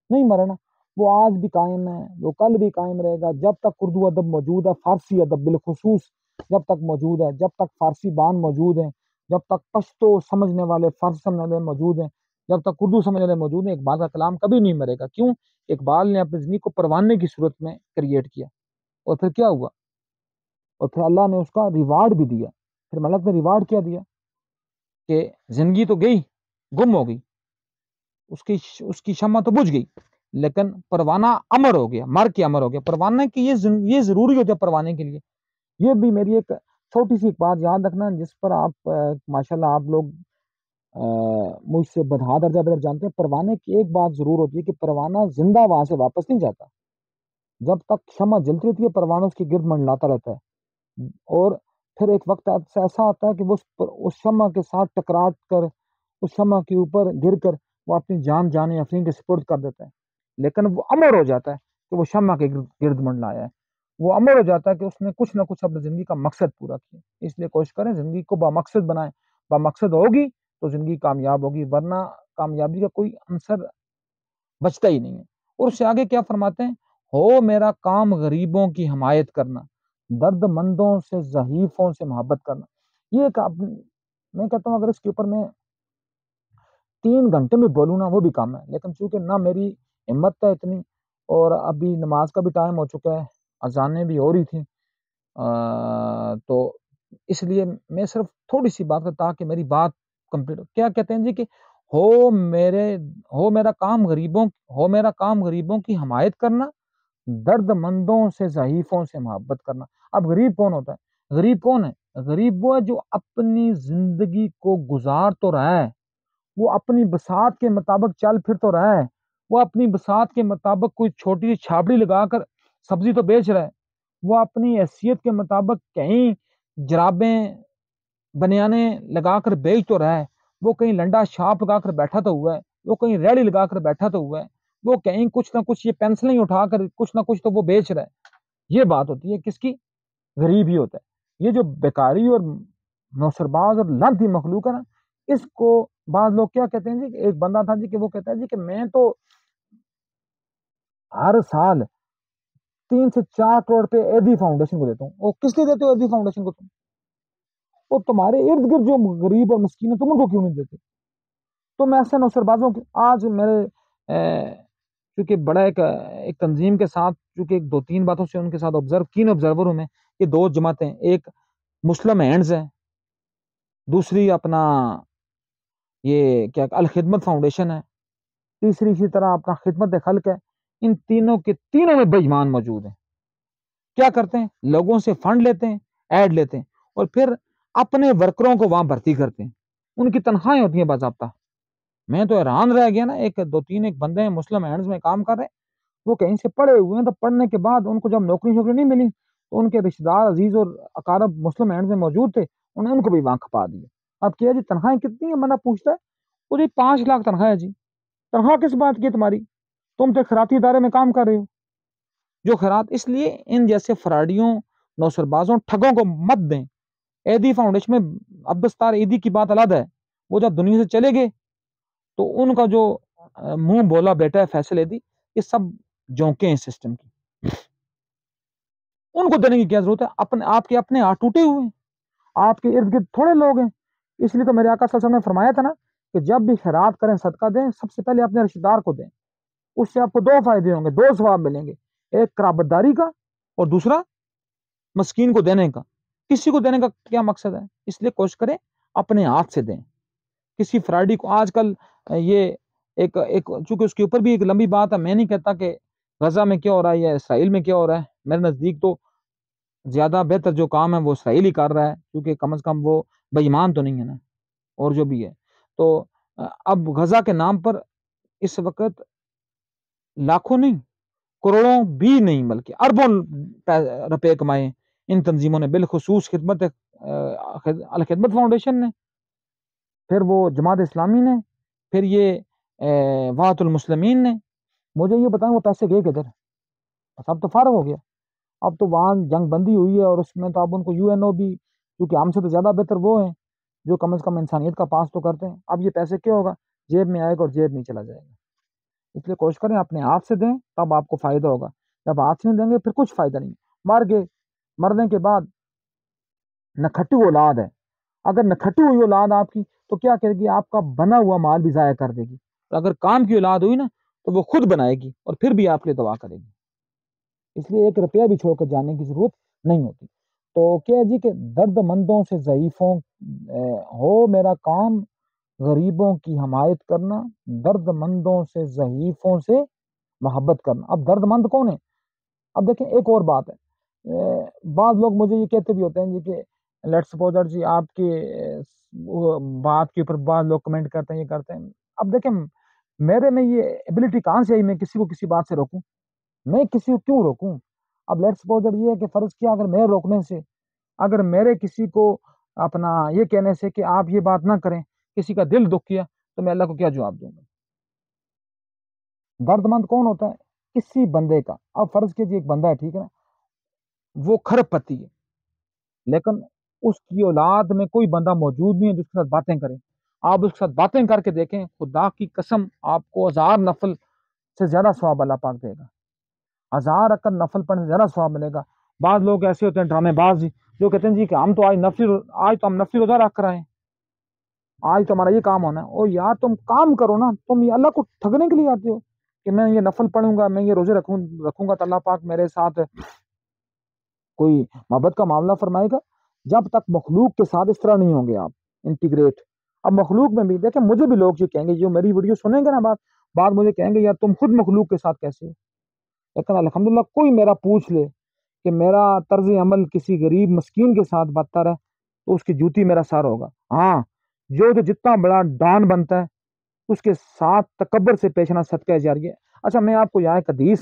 نہیں مرا نا. وہ آج بھی قائم ہے, وہ کل بھی قائم رہے گا جب تک اردو ادب موجود ہے, فارسی ادب بالخصوص جب تک موجود ہے, جب تک فارسی بان موجود ہیں, جب تک پشتو سمجھنے والے فارسی سمجھنے والے موجود ہیں, جب تک اردو سمجھنے والے موجود ہیں, اقبال کا کلام کبھی نہیں مرے گا. کیوں؟ اقبال نے اپنی زندگی کو پروانے کی صورت میں کریٹ کیا, اور پھر کیا ہوا, اور پھر اللہ نے اس کا ریوارڈ بھی دیا. پھر ملک نے ریوارڈ کیا دیا کہ زندگی تو گئی, گم ہو گئی, اس کی شمع تو بجھ گئی, لیکن پروانہ امر ہو گیا, مر کے امر ہو گیا. پروانہ کی یہ ضروری ہوتا ہے پروانے کے لیے. یہ بھی میری ایک چھوٹی سی ایک بات یاد رکھنا, جس پر آپ ماشاءاللہ آپ لوگ مجھ سے بدہا درجہ بدر جانتے ہیں. پروانے کی ایک بات ضرور ہوتی ہے کہ پروانہ زندہ وہاں سے واپس نہیں جاتا. جب تک شمع جلتی رہتی ہے پروانہ اس کی گرد منڈلاتا رہتا ہے, اور پھر ایک وقت ایسا آتا ہے کہ وہ اس شمع کے ساتھ ٹکرا کر اس شمع کے اوپر گر کر وہ اپنی جان جانے افرین کے سپرد کر دیتا ہے. لیکن وہ امر ہو جاتا ہے کہ وہ شمع کے گرد منڈلایا ہے. وہ امر ہو جاتا ہے کہ اس نے کچھ نہ کچھ اپنی زندگی کا مقصد پورا کیا. اس لیے کوشش کریں زندگی کو بامقصد بنائیں. بامقصد ہوگی تو زندگی کامیاب ہوگی, ورنہ کامیابی کا کوئی عنصر بچتا ہی نہیں ہے. اور اس سے آگے کیا فرماتے ہیں, ہو میرا کام غریبوں کی حمایت کرنا, درد مندوں سے ضعیفوں سے محبت کرنا. یہ میں کہتا ہوں اگر اس کے اوپر میں 3 گھنٹے میں بولوں نا وہ بھی کم ہے. لیکن چونکہ نہ میری ہمت ہے اتنی, اور ابھی نماز کا بھی ٹائم ہو چکا ہے, اذانیں بھی ہو رہی تھیں, تو اس لیے میں صرف تھوڑی سی بات کرتا تاکہ میری بات کمپلیٹ ہو. کیا کہتے ہیں جی کہ ہو میرا کام غریبوں کی حمایت کرنا, درد مندوں سے ضعیفوں سے محبت کرنا. اب غریب کون ہوتا ہے؟ غریب کون ہے؟ غریب وہ ہے جو اپنی زندگی کو گزار تو رہا ہے, وہ اپنی بساط کے مطابق چل پھر تو رہا ہے, وہ اپنی بساط کے مطابق کوئی چھوٹی سی چھاپڑی لگا کر سبزی تو بیچ رہا ہے, وہ اپنی حیثیت کے مطابق کہیں جرابیں بنیانے لگا کر بیچ تو رہا ہے, وہ کہیں لنڈا چھاپ لگا کر بیٹھا تو ہوا ہے, وہ کہیں ریڑی لگا کر بیٹھا تو ہوا ہے, وہ کہیں کچھ نہ کچھ یہ پینسلیں اٹھا کر کچھ نہ کچھ تو وہ بیچ رہا ہے. یہ بات ہوتی ہے کس کی؟ غریب ہی ہوتا ہے. یہ جو بیکاری اور نوسرباز اور لانتی مخلوق ہے نا, اس کو بعض لوگ کیا کہتے ہیں جی, کہ ایک بندہ تھا جی کہ وہ کہتا ہے جی کہ میں تو ہر سال 3 سے 4 کروڑ روپے ایدی فاؤنڈیشن کو دیتا ہوں. اور کس لیے دیتے ہو ایدی فاؤنڈیشن کو تم؟ اور تمہارے ارد گرد جو غریب اور مسکین ہے تم ان کو کیوں نہیں دیتے؟ تو میں ایسے نوسربازوں کے آج میرے چونکہ بڑا ایک تنظیم کے ساتھ چونکہ 2-3 باتوں سے ان کے ساتھ کین آبزرور ہوں میں, کہ 2 جماعتیں, ایک مسلم ہینڈز ہے، دوسری اپنا یہ کیا الخدمت فاؤنڈیشن ہے، تیسری اسی طرح اپنا خدمت خلق ہے. ان تینوں کے تینوں میں بے ایمان موجود ہیں. کیا کرتے ہیں؟ لوگوں سے فنڈ لیتے ہیں، ایڈ لیتے ہیں، اور پھر اپنے ورکروں کو وہاں بھرتی کرتے ہیں. ان کی تنخواہیں ہوتی ہیں باضابطہ. میں تو حیران رہ گیا نا، ایک بندے ہیں مسلم ہینڈز میں کام کر رہے ہیں، وہ کہیں سے پڑھے ہوئے ہیں، تو پڑھنے کے بعد ان کو جب نوکری نہیں ملی تو ان کے رشتے دار عزیز اور اقارب مسلم ہینڈز میں موجود تھے، انہوں نے ان کو بھی وہاں کھپا دیا. اب کیا جی تنخواہیں کتنی ہیں؟ بندہ پوچھتا ہے، وہ جی 5 لاکھ تنخواہ ہے. جی تنخواہ کس بات کی تمہاری؟ تم تو خیراتی ادارے میں کام کر رہے ہو. جو خیرات، اس لیے ان جیسے فراڈیوں، نوسر بازوں، ٹھگوں کو مت دیں. ایدی فاؤنڈیشن میں عبدالستار ایدی کی بات علیحدہ ہے، وہ جب دنیا سے چلے گئے تو ان کا جو منہ بولا بیٹا ہے فیصل ایدی، یہ سب جونکے ہیں سسٹم کی. ان کو دینے کی کیا ضرورت ہے؟ آپ کے اپنے ہاتھ ٹوٹے ہوئے ہیں، آپ کے ارد گرد تھوڑے لوگ ہیں. اس لیے تو میرے آقا صلی اللہ علیہ وسلم نے فرمایا تھا نا کہ جب بھی خیرات کریں، صدقہ دیں، سب سے پہلے اپنے رشتہ دار کو دیں. اس سے آپ کو 2 فائدے ہوں گے، 2 ثواب ملیں گے، ایک قرابت داری کا اور دوسرا مسکین کو دینے کا. کسی کو دینے کا کیا مقصد ہے؟ اس لیے کوشش کریں اپنے ہاتھ سے دیں. کسی فراڈی کو آج کل یہ ایک چونکہ اس کے اوپر بھی ایک لمبی بات ہے، میں نہیں کہتا کہ غزہ میں کیا ہو رہا ہے یا اسرائیل میں کیا ہو رہا ہے. میرے نزدیک تو زیادہ بہتر جو کام ہے وہ اسرائیل ہی کر رہا ہے، کیونکہ کم از کم وہ بے ایمان تو نہیں ہے نا، اور جو بھی ہے. تو اب غزہ کے نام پر اس وقت لاکھوں نہیں، کروڑوں بھی نہیں، بلکہ اربوں روپے کمائے ان تنظیموں نے، بالخصوص الخدمت فاؤنڈیشن نے، پھر وہ جماعت اسلامی نے، پھر یہ وحدت المسلمین نے. مجھے یہ بتائیں وہ پیسے گئے کدھر؟ اب تو فارغ ہو گیا. اب تو وہاں جنگ بندی ہوئی ہے، اور اس میں تو اب ان کو UNO بھی، کیونکہ ہم سے تو زیادہ بہتر وہ ہیں جو کم از کم انسانیت کا پاس تو کرتے ہیں. اب یہ پیسے کیا ہوگا؟ جیب میں آئے گا اور جیب میں چلا جائے گا. اس لیے کوشش کریں اپنے ہاتھ سے دیں، تب آپ کو فائدہ ہوگا. جب ہاتھ سے نہیں دیں گے پھر کچھ فائدہ نہیں. مر گئے، مرنے کے بعد نکھٹو اولاد ہے، اگر نکھٹو ہوئی اولاد آپ کی تو کیا کرے گی؟ آپ کا بنا ہوا مال بھی ضائع کر دے گی. اگر کام کی اولاد ہوئی نا تو وہ خود بنائے گی اور پھر بھی آپ کے لیے دعا کرے گی. اس لیے 1 روپیہ بھی چھوڑ کر جانے کی ضرورت نہیں ہوتی. تو کیا جی کہ درد مندوں سے ضعیفوں ہو میرا کام، غریبوں کی حمایت کرنا، درد مندوں سے ضعیفوں سے محبت کرنا. اب درد مند کون ہے؟ اب دیکھیں ایک اور بات ہے، بعض لوگ مجھے یہ کہتے بھی ہوتے ہیں جی کہ لیٹس سپوز جی آپ کے بات کے اوپر بعض لوگ کمنٹ کرتے ہیں، یہ کرتے ہیں. اب دیکھیں میرے میں یہ ایبلٹی کہاں سے آئی میں کسی کو کسی بات سے روکوں؟ میں کسی کو کیوں روکوں؟ اب لیٹس سپوز یہ ہے کہ فرض کیا اگر میرے روکنے سے، اگر میرے کسی کو اپنا یہ کہنے سے کہ آپ یہ بات نہ کریں کسی کا دل دکھ کیا، تو میں اللہ کو کیا جواب دوں گا؟ درد مند کون ہوتا ہے؟ کسی بندے کا، اب فرض کیجیے ایک بندہ ہے، ٹھیک ہے نا، وہ کھرب پتی ہے، لیکن اس کی اولاد میں کوئی بندہ موجود نہیں ہے جس کے ساتھ باتیں کریں. آپ اس کے ساتھ باتیں کر کے دیکھیں، خدا کی قسم آپ کو 1000 نفل سے زیادہ ثواب اللہ پاک دے گا. 1000 رکعت نفل پڑھنے سے زیادہ ثواب ملے گا. بعض لوگ ایسے ہوتے ہیں ڈرامے باز جی، جو کہتے ہیں جی کہ ہم تو آج تو ہم نفلی روزہ رکھ رہے ہیں، آج تو ہمارا یہ کام ہونا ہے. او یار تم کام کرو نا، تم یہ اللہ کو ٹھگنے کے لیے آتے ہو کہ میں یہ نفل پڑھوں گا، میں یہ روزے رکھوں گا تو اللہ پاک میرے ساتھ کوئی محبت کا معاملہ فرمائے گا. جب تک مخلوق کے ساتھ اس طرح نہیں ہوں گے آپ انٹیگریٹ. اب مخلوق میں بھی دیکھیں، مجھے بھی لوگ یہ کہیں گے جو میری ویڈیو سنیں گے نا، بات مجھے کہیں گے یار تم خود مخلوق کے ساتھ کیسے ہو. لیکن الحمدللہ کوئی میرا پوچھ لے کہ میرا طرز عمل کسی غریب مسکین کے ساتھ بدتر ہے تو اس کی جوتی میرا سر ہوگا. ہاں جو جتنا بڑا ڈان بنتا ہے اس کے ساتھ تکبر سے پیش آنا صدقہ جاریہ. اچھا میں آپ کو یہاں ایک حدیث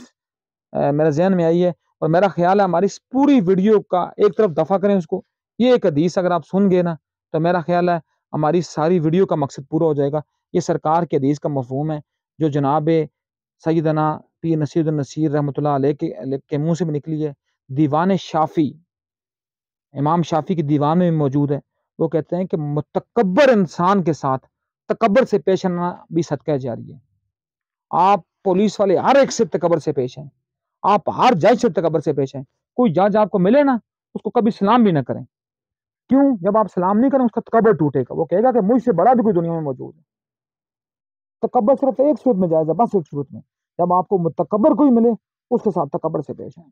میرے ذہن میں آئی ہے، اور میرا خیال ہے ہماری اس پوری ویڈیو کا ایک طرف دفع کریں اس کو. یہ ایک حدیث اگر آپ سن گئے نا تو میرا خیال ہے ہماری ساری ویڈیو کا مقصد پورا ہو جائے گا. یہ سرکار کے حدیث کا مفہوم ہے جو جناب سیدنا پیر نصیر النصیر رحمۃ اللہ علیہ کے منہ سے بھی نکلی ہے. دیوان شافی، امام شافی کی دیوان میں موجود ہے. وہ کہتے ہیں کہ متکبر انسان کے ساتھ تکبر سے پیش آنا بھی صدقہ جاریہ ہے. آپ پولیس والے ہر ایک سے تکبر سے پیش آئیں، آپ ہر جج سے تکبر سے پیش آئیں. کوئی جج آپ کو ملے نا اس کو کبھی سلام بھی نہ کریں. کیوں؟ جب آپ سلام نہیں کریں اس کا تکبر ٹوٹے گا، وہ کہے گا کہ مجھ سے بڑا بھی کوئی دنیا میں موجود ہے. تکبر صرف ایک صورت میں جائز ہے، بس ایک صورت میں، جب آپ کو متکبر کوئی ملے اس کے ساتھ تکبر سے پیش آئیں.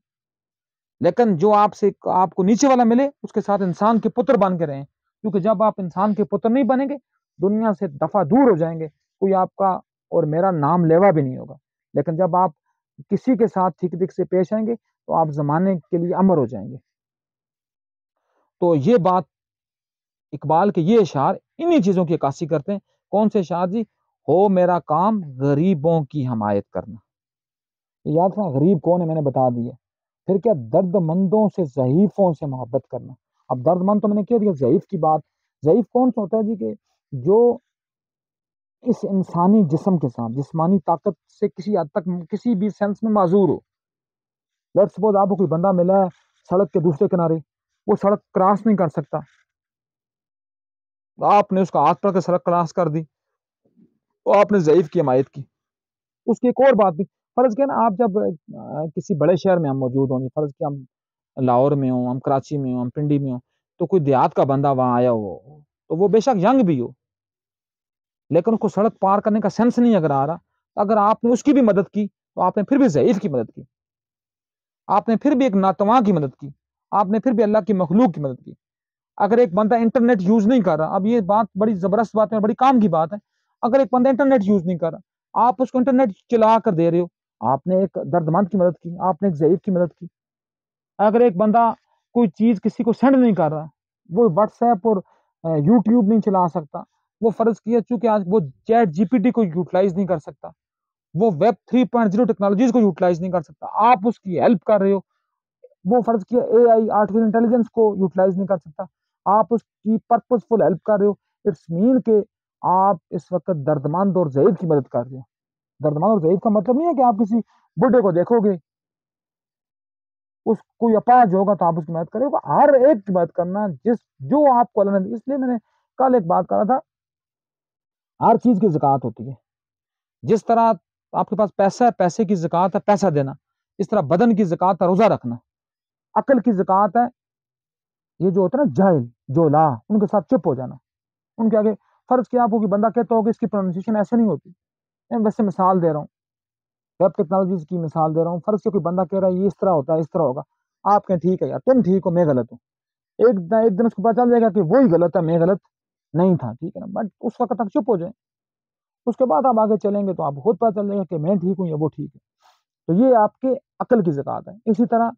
لیکن جو آپ کو نیچے والا ملے اس کے ساتھ انسان کے پتر بن کے رہیں، کیونکہ جب آپ انسان کے پتر نہیں بنیں گے دنیا سے دفعہ دور ہو جائیں گے، کوئی آپ کا اور میرا نام لیوا بھی نہیں ہوگا۔ لیکن جب آپ کسی کے ساتھ ٹھیک ٹھیک سے پیش آئیں گے تو آپ زمانے کے لیے امر ہو جائیں گے۔ تو یہ بات اقبال کے یہ اشعار انہی چیزوں کی عکاسی کرتے ہیں۔ کون سے اشعار جی؟ ہو میرا کام غریبوں کی حمایت کرنا، یاد تھا غریب کون ہے میں نے بتا دیا۔ پھر کیا؟ درد مندوں سے ضعیفوں سے محبت کرنا۔ اب درد مند تو میں نے کہہ دیا، ضعیف کی بات، ضعیف کون سا ہوتا ہے جی؟ کہ جو اس انسانی جسم کے ساتھ جسمانی طاقت سے کسی حد تک کسی بھی سینس میں معذور ہو۔ لیٹس سپوز آپ کو کوئی بندہ ملا ہے سڑک کے دوسرے کنارے، وہ سڑک کراس نہیں کر سکتا، آپ نے اس کا ہاتھ پکڑ کے سڑک کراس کر دی تو آپ نے ضعیف کی حمایت کی۔ اس کی ایک اور بات بھی، فرض کیا نا آپ جب کسی بڑے شہر میں ہم موجود ہوں، فرض کیا ہم لاہور میں ہوں، ہم کراچی میں ہوں، ہم پنڈی میں ہوں، تو کوئی دیہات کا بندہ وہاں آیا ہو تو وہ بے شک ینگ بھی ہو لیکن اس کو سڑک پار کرنے کا سینس نہیں اگر آ رہا، اگر آپ نے اس کی بھی مدد کی تو آپ نے پھر بھی ضعیف کی مدد کی، آپ نے پھر بھی ایک ناتواں کی مدد کی، آپ نے پھر بھی اللہ کی مخلوق کی مدد کی۔ اگر ایک بندہ انٹرنیٹ یوز نہیں کر رہا، اب یہ بات بڑی زبردست بات ہے، بڑی کام کی بات ہے، اگر ایک بندہ انٹرنیٹ یوز نہیں کر رہا، آپ اس کو انٹرنیٹ چلا کر دے رہے ہو، آپ نے ایک درد مند کی مدد کی، آپ نے ایک ضعیف کی مدد کی۔ اگر ایک بندہ کوئی چیز کسی کو سینڈ نہیں کر رہا، وہ واٹس ایپ اور یوٹیوب نہیں چلا سکتا، وہ فرض کیا چونکہ آج وہ چیٹ جی پی ٹی کو یوٹیلائز نہیں کر سکتا، وہ ویب 3.0 ٹیکنالوجیز کو یوٹیلائز نہیں کر سکتا، آپ اس کی ہیلپ کر رہے ہو، وہ فرض کیا اے آئی آرٹیفیشل انٹیلیجنس کو یوٹیلائز نہیں کر سکتا، آپ اس کی پرپز فل ہیلپ کر رہے ہو، اٹس مین کہ آپ اس وقت دردمند اور ضعیف کی مدد کر رہے ہو۔ دردمند اور ضعیف کا مطلب نہیں ہے کہ آپ کسی بڈھے کو دیکھو گے اس کوئی اپاہج ہوگا تو آپ اس کی مدد کرے گا، ہر ایک کی مدد کرنا جو آپ کو اللہ نے، اس لیے میں نے کل ایک بات کہا تھا، ہر چیز کی زکوٰۃ ہوتی ہے۔ جس طرح آپ کے پاس پیسہ ہے، پیسے کی زکوٰۃ ہے پیسہ دینا، اس طرح بدن کی زکوٰۃ ہے روزہ رکھنا، عقل کی زکوٰۃ ہے یہ جو ہوتا ہے نا جاہل جو لا، ان کے ساتھ چپ ہو جانا، ان کے آگے فرض کیا آپ کو کہ بندہ کہتا ہو کہ اس کی پروننسیشن ایسے نہیں ہوتی، میں ویسے مثال دے رہا ہوں، ویب ٹیکنالوجیز کی مثال دے رہا ہوں، فرض کیا کوئی بندہ کہہ رہا ہے یہ اس طرح ہوتا ہے اس طرح ہوگا، آپ کہیں ٹھیک ہے یار تم ٹھیک ہو میں غلط ہوں، ایک دن اس کو پتا چل جائے گا کہ وہی غلط ہے میں غلط نہیں تھا، ٹھیک ہے نا، بٹ اس وقت تک چپ ہو جائیں، اس کے بعد آپ آگے چلیں گے تو آپ خود پتا چل جائے گا کہ میں ٹھیک ہوں یا وہ ٹھیک ہے۔ تو یہ آپ کے عقل کی زکوٰۃ ہے۔ اسی طرح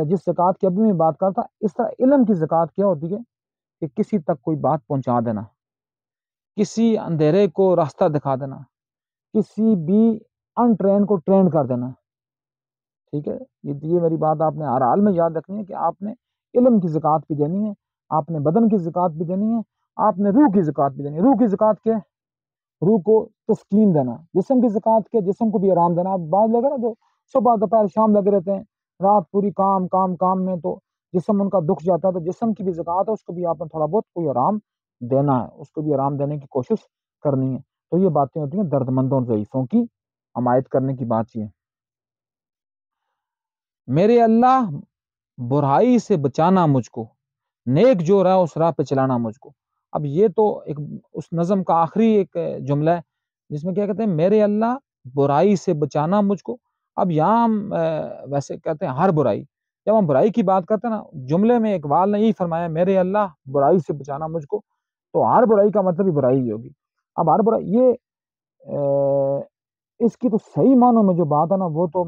جس زکوٰۃ کی ابھی میں بات کرتا، اس طرح علم کی زکوٰۃ کیا ہوتی ہے کہ کسی تک کوئی بات پہنچا دینا، کسی اندھیرے کو راستہ دکھا دینا، کسی بھی انٹرین کو ٹرین کر دینا، ٹھیک ہے، یہ میری بات آپ نے ہر حال میں یاد رکھنی ہے کہ آپ نے علم کی زکوٰۃ بھی دینی ہے، آپ نے بدن کی زکوٰۃ بھی دینی ہے، آپ نے روح کی زکوٰۃ بھی دینی ہے۔ روح کی زکوٰۃ کیا ہے؟ روح کو تسکین دینا۔ جسم کی زکوٰۃ کیا؟ جسم کو بھی آرام دینا۔ اب بعض لوگ نا جو صبح دوپہر شام لگے رہتے ہیں، رات پوری کام کام کام میں، تو جسم ان کا دکھ جاتا ہے، تو جسم کی بھی زکوٰۃ ہے، اس کو بھی آپ نے تھوڑا بہت کوئی آرام دینا ہے، اس کو بھی آرام دینے کی کوشش کرنی ہے۔ تو یہ باتیں ہوتی ہیں درد مندوں اور ضعیفوں کی حمایت کرنے کی بات یہ۔ میرے اللہ برائی سے بچانا مجھ کو، نیک جو راہ اس راہ پہ چلانا مجھ کو۔ اب یہ تو ایک اس نظم کا آخری ایک جملہ ہے جس میں کیا کہتے ہیں، میرے اللہ برائی سے بچانا مجھ کو۔ اب یہاں ہم ویسے کہتے ہیں ہر برائی، جب ہم برائی کی بات کرتے ہیں نا، جملے میں اقبال نے یہی فرمایا میرے اللہ برائی سے بچانا مجھ کو، تو ہر برائی کا مطلب ہی برائی ہی ہوگی۔ اب ہر برائی یہ اس کی تو صحیح معنوں میں جو بات ہے نا، وہ تو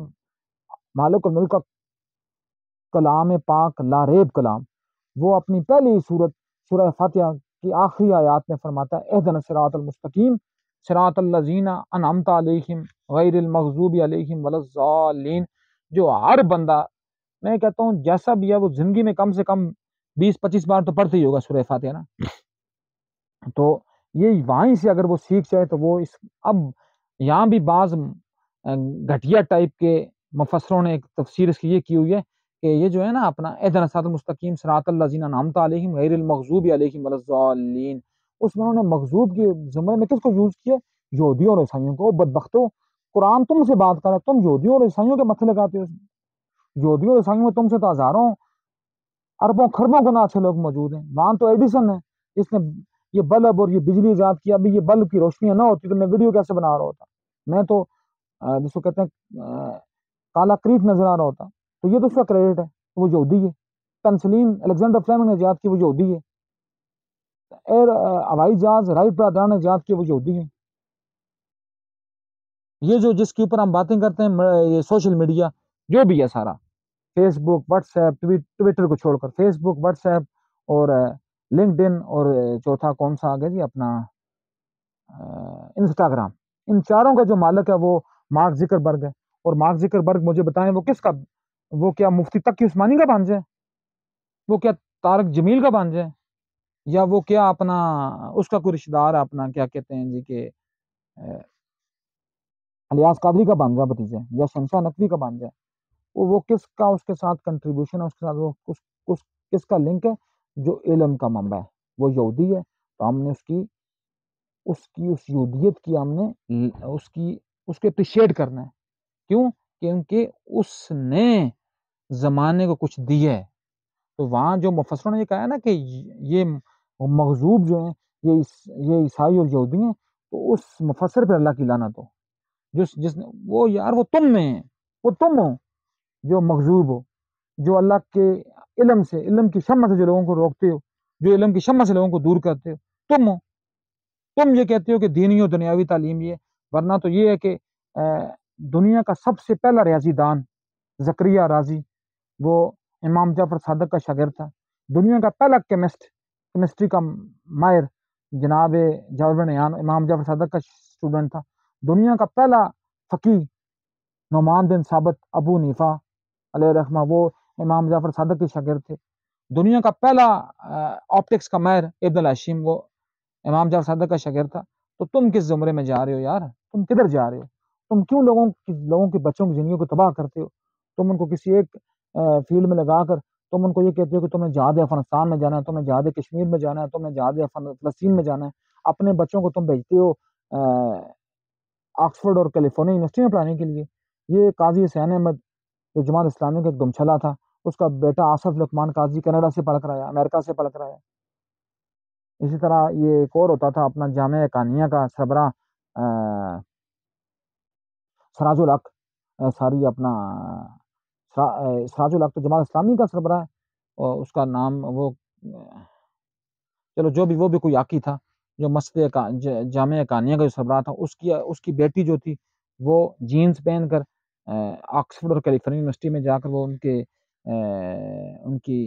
مالک الملک کا کلام پاک لا ریب کلام، وہ اپنی پہلی سورت سورہ فاتحہ کی آخری آیات میں فرماتا ہے اہدنا الصراط المستقیم صراط الذین انعمت علیہم غیر المغضوب علیہم ولا الضالین۔ جو ہر بندہ، میں کہتا ہوں جیسا بھی ہے، وہ زندگی میں کم سے کم 20-25 بار تو پڑھتے ہی ہوگا سورہ فاتحہ نا، تو یہ وہیں سے اگر وہ سیکھ جائے تو وہ اب یہاں بھی بعض گھٹیا ٹائپ کے مفسروں نے ایک تفسیر اس کی یہ کی ہوئی ہے کہ یہ جو ہے نا اپنا اہدنا الصراط المستقیم صراط الذین انعمت علیہم غیر المغضوب علیہم ولا الضالین، اس میں انہوں نے مغضوب کے زمرے میں کس کو یوز کیا؟ یہودیوں اور عیسائیوں کو۔ بدبختوں، قرآن تم سے بات کر رہا ہے، تم یہودیوں اور عیسائیوں کے مسئلے لگاتے ہو۔ یہودیوں اور عیسائیوں میں تم سے تو ہزاروں اربوں خربوں گنا اچھے لوگ موجود ہیں، وہاں تو ایڈیسن ہے، اس نے یہ بلب اور یہ بجلی ایجاد کیا، ابھی یہ بلب کی روشنیاں نہ ہوتی تو میں ویڈیو کیسے بنا رہا ہوتا، میں تو جس کو کہتے ہیں کالا کریٹ نظر آ رہا ہوتا، تو یہ تو اس کا کریڈٹ ہے۔ وہ یہودی ہے. پینسلین الیگزینڈر فلیمنگ نے ایجاد کی وہ یہودی ہے. ہوائی جہاز رائٹ برادران نے ایجاد کیے وہ یہودی ہیں. یہ جو جس کے اوپر ہم باتیں کرتے ہیں یہ سوشل میڈیا جو بھی ہے سارا, فیس بک, واٹس ایپ, ٹویٹر کو چھوڑ کر فیس بک, واٹس ایپ اور لنکڈ ان اور چوتھا کون سا آگے جی اپنا انسٹاگرام, ان چاروں کا جو مالک ہے وہ مارک زکربرگ ہے. اور مارک زکربرگ مجھے بتائیں وہ کس کا, وہ کیا مفتی تقی عثمانی کا بھانجا ہے, وہ کیا طارق جمیل کا بھانجا ہے, یا وہ کیا اپنا اس کا کوئی رشتہ دار ہے اپنا کیا کہتے ہیں جی کہ الیاس قادری کا بھانجا بھتیجا ہے, یا شمشاہ نقوی کا بھانجا ہے. وہ کس کا اس کے ساتھ کنٹریبیوشن ہے, اس کے ساتھ وہ کس کا لنک ہے, جو علم کا منبع ہے وہ یہودی ہے. تو ہم نے اس یہودیت کی ہم نے اس کے اپریشیٹ کرنا ہے. کیوں؟ کیونکہ اس نے زمانے کو کچھ دیا ہے. تو وہاں جو مفسروں نے یہ کہا ہے نا کہ یہ مغضوب جو ہیں یہ عیسائی اور یہودی ہیں, تو اس مفسر پہ اللہ کی لعنت ہو جس نے وہ یار وہ تم میں ہیں, وہ تم ہو جو مغضوب ہو, جو اللہ کے علم سے, علم کی شمع سے جو لوگوں کو روکتے ہو, جو علم کی شمع سے لوگوں کو دور کرتے ہو, تم ہو. تم یہ کہتے ہو کہ دینی و دنیاوی تعلیم یہ, ورنہ تو یہ ہے کہ دنیا کا سب سے پہلا ریاضی دان زکریا رازی وہ امام جعفر صادق کا شاگرد تھا. دنیا کا پہلا کیمسٹری کا ماہر جناب جابر بن حیان امام جعفر صادق کا اسٹوڈنٹ تھا. دنیا کا پہلا فقیہ نعمان بن ثابت ابو حنیفہ علیہ رحمہ وہ امام جعفر صادق کے شاگرد تھے. دنیا کا پہلا آپٹکس کا ماہر ابن الہاشم وہ امام جعفر صادق کا شاگرد تھا. تو تم کس زمرے میں جا رہے ہو یار, تم کدھر جا رہے ہو, تم کیوں لوگوں کے بچوں کی زندگیوں کو تباہ کرتے ہو. تم ان کو کسی ایک فیلڈ میں لگا کر تم ان کو یہ کہتے ہو کہ تمہیں جہاد افغانستان میں جانا ہے, تمہیں جہاد کشمیر میں جانا ہے, تمہیں جہاد فلسطین میں جانا ہے. اپنے بچوں کو تم بھیجتے ہو آکسفورڈ اور کیلیفورنیا یونیورسٹی میں پڑھانے کے لیے. یہ قاضی حسین احمد جو جماعت اسلامی کا ایک دمچھلا تھا, اس کا بیٹا آصف لقمان قاضی کینیڈا سے پڑھ کر آیا, امریکہ سے پڑھ کر آیا. اسی طرح یہ ایک اور ہوتا تھا اپنا جامعہ قانیہ کا سربراہ سراج الحق, ساری اپنا سراج الحق تو جماعت اسلامی کا سربراہ ہے, اور اس کا نام وہ چلو جو بھی وہ بھی کوئی آقی تھا جو مسجد جامعہ قانیہ کا جو سربراہ تھا, اس کی بیٹی جو تھی وہ جینز پہن کر آکسفورڈ اور کیلیفورنیا یونیورسٹی میں جا کر وہ ان کی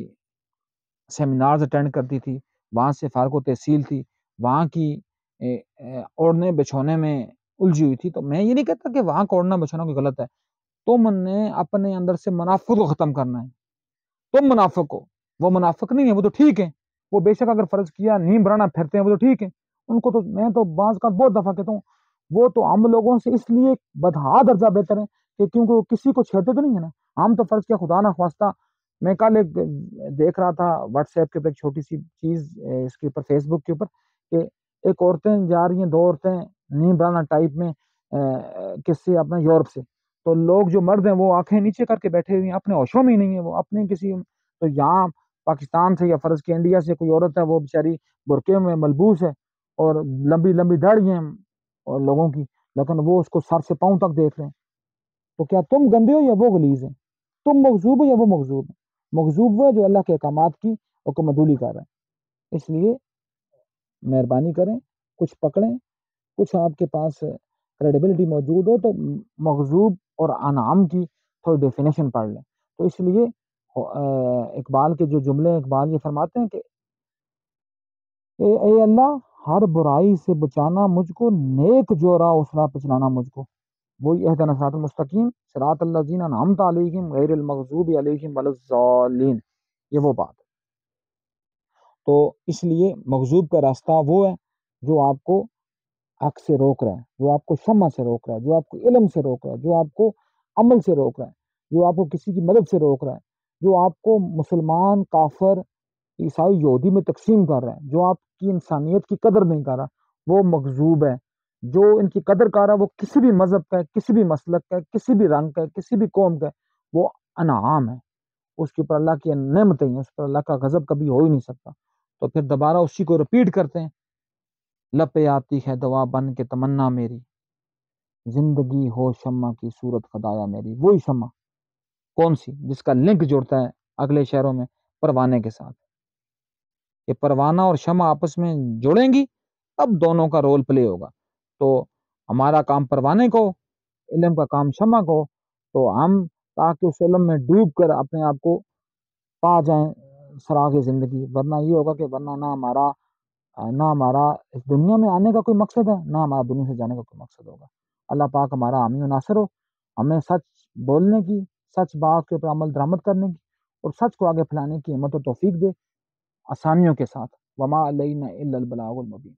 سیمینارز اٹینڈ کرتی تھی. وہاں سے فارغ و تحصیل تھی, وہاں کی اوڑھنے بچھونے میں الجھی ہوئی تھی. تو میں یہ نہیں کہتا کہ وہاں کا اوڑھنا بچھونا کوئی غلط ہے, تم نے اپنے اندر سے منافق کو ختم کرنا ہے. تم منافق ہو, وہ منافق نہیں ہے, وہ تو ٹھیک ہے, وہ بے شک اگر فرض کیا نیم برانا پھرتے ہیں وہ تو ٹھیک ہے. ان کو تو میں تو بعض کا بہت دفعہ کہتا ہوں وہ تو ہم لوگوں سے اس لیے بدہا درجہ بہتر ہے کہ کیونکہ وہ کسی کو چھیڑتے تو نہیں ہے نا. ہم تو فرض کیا خدا نہ خواستہ, میں کل ایک دیکھ رہا تھا واٹس ایپ کے اوپر ایک چھوٹی سی چیز اس کے اوپر فیس بک کے اوپر کہ ایک عورتیں جا رہی ہیں, 2 عورتیں نیم برانا ٹائپ میں کس سے اپنا یورپ سے, تو لوگ جو مرد ہیں وہ آنکھیں نیچے کر کے بیٹھے ہوئے ہیں, اپنے ہوشوں میں ہی نہیں ہے, وہ اپنے کسی. تو یہاں پاکستان سے یا فرض کی انڈیا سے کوئی عورت ہے وہ بیچاری برقعے میں ملبوس ہے اور لمبی لمبی داڑھی ہیں اور لوگوں کی, لیکن وہ اس کو سر سے پاؤں تک دیکھ رہے ہیں. تو کیا تم گندے ہو یا وہ غلیظ ہیں؟ تم مغضوب ہو یا وہ مغضوب ہے؟ مغضوب وہ جو اللہ کے احکامات کی حکم مدولی کر رہا ہے. اس لیے مہربانی کریں, کچھ پکڑیں, کچھ آپ کے پاس کریڈیبلٹی موجود ہو تو مغضوب اور انعام کی تھوڑی ڈیفینیشن پڑھ لیں. تو اس لیے اقبال کے جو جملے اقبال یہ فرماتے ہیں کہ اے اللہ ہر برائی سے بچانا مجھ کو, نیک جو راہ اس راہ پہ چلانا مجھ کو, وہی اہدنا صراط المستقیم صراط الذین انعمت علیہم غیر المغضوب علیہم ولا الضالین. یہ وہ بات ہے. تو اس لیے مغضوب کا راستہ وہ ہے جو آپ کو حق سے روک رہا ہے, جو آپ کو شمع سے روک رہا ہے, جو آپ کو علم سے روک رہا ہے, جو آپ کو عمل سے روک رہا ہے, جو آپ کو کسی کی مدد سے روک رہا ہے, جو آپ کو مسلمان کافر عیسائی یہودی میں تقسیم کر رہا ہے, جو آپ کی انسانیت کی قدر نہیں کر رہا, وہ مغضوب ہے. جو ان کی قدر کر رہا ہے وہ کسی بھی مذہب کا ہے, کسی بھی مسلک کا ہے, کسی بھی رنگ کا ہے, کسی بھی قوم کا ہے, وہ انعام ہے. اس کے اوپر اللہ کی نعمتیں ہیں, اس پر اللہ کا غضب کبھی ہو ہی نہیں سکتا. تو پھر دوبارہ اسی کو ریپیٹ کرتے ہیں, لب پہ آتی ہے دعا بن کے تمنا میری, زندگی ہو شمع کی صورت خدایا میری. وہی شمع کون سی؟ جس کا لنک جوڑتا ہے اگلے شہروں میں پروانے کے ساتھ. یہ پروانہ اور شمع آپس میں جڑیں گی تب دونوں کا رول پلے ہوگا. تو ہمارا کام پروانے کو، علم کا کام شمع کو، تو ہم تاکہ اس علم میں ڈوب کر اپنے آپ کو پا جائیں سراغ زندگی. ورنہ یہ ہوگا کہ ورنہ نہ ہمارا اس دنیا میں آنے کا کوئی مقصد ہے، نہ ہمارا دنیا سے جانے کا کوئی مقصد ہوگا. اللہ پاک ہمارا حامی و ناصر ہو، ہمیں سچ بولنے کی، سچ بات کے اوپر عمل درآمد کرنے کی اور سچ کو آگے پھیلانے کی ہمت و توفیق دے آسانیوں کے ساتھ. وما علینا الا البلاغ المبین.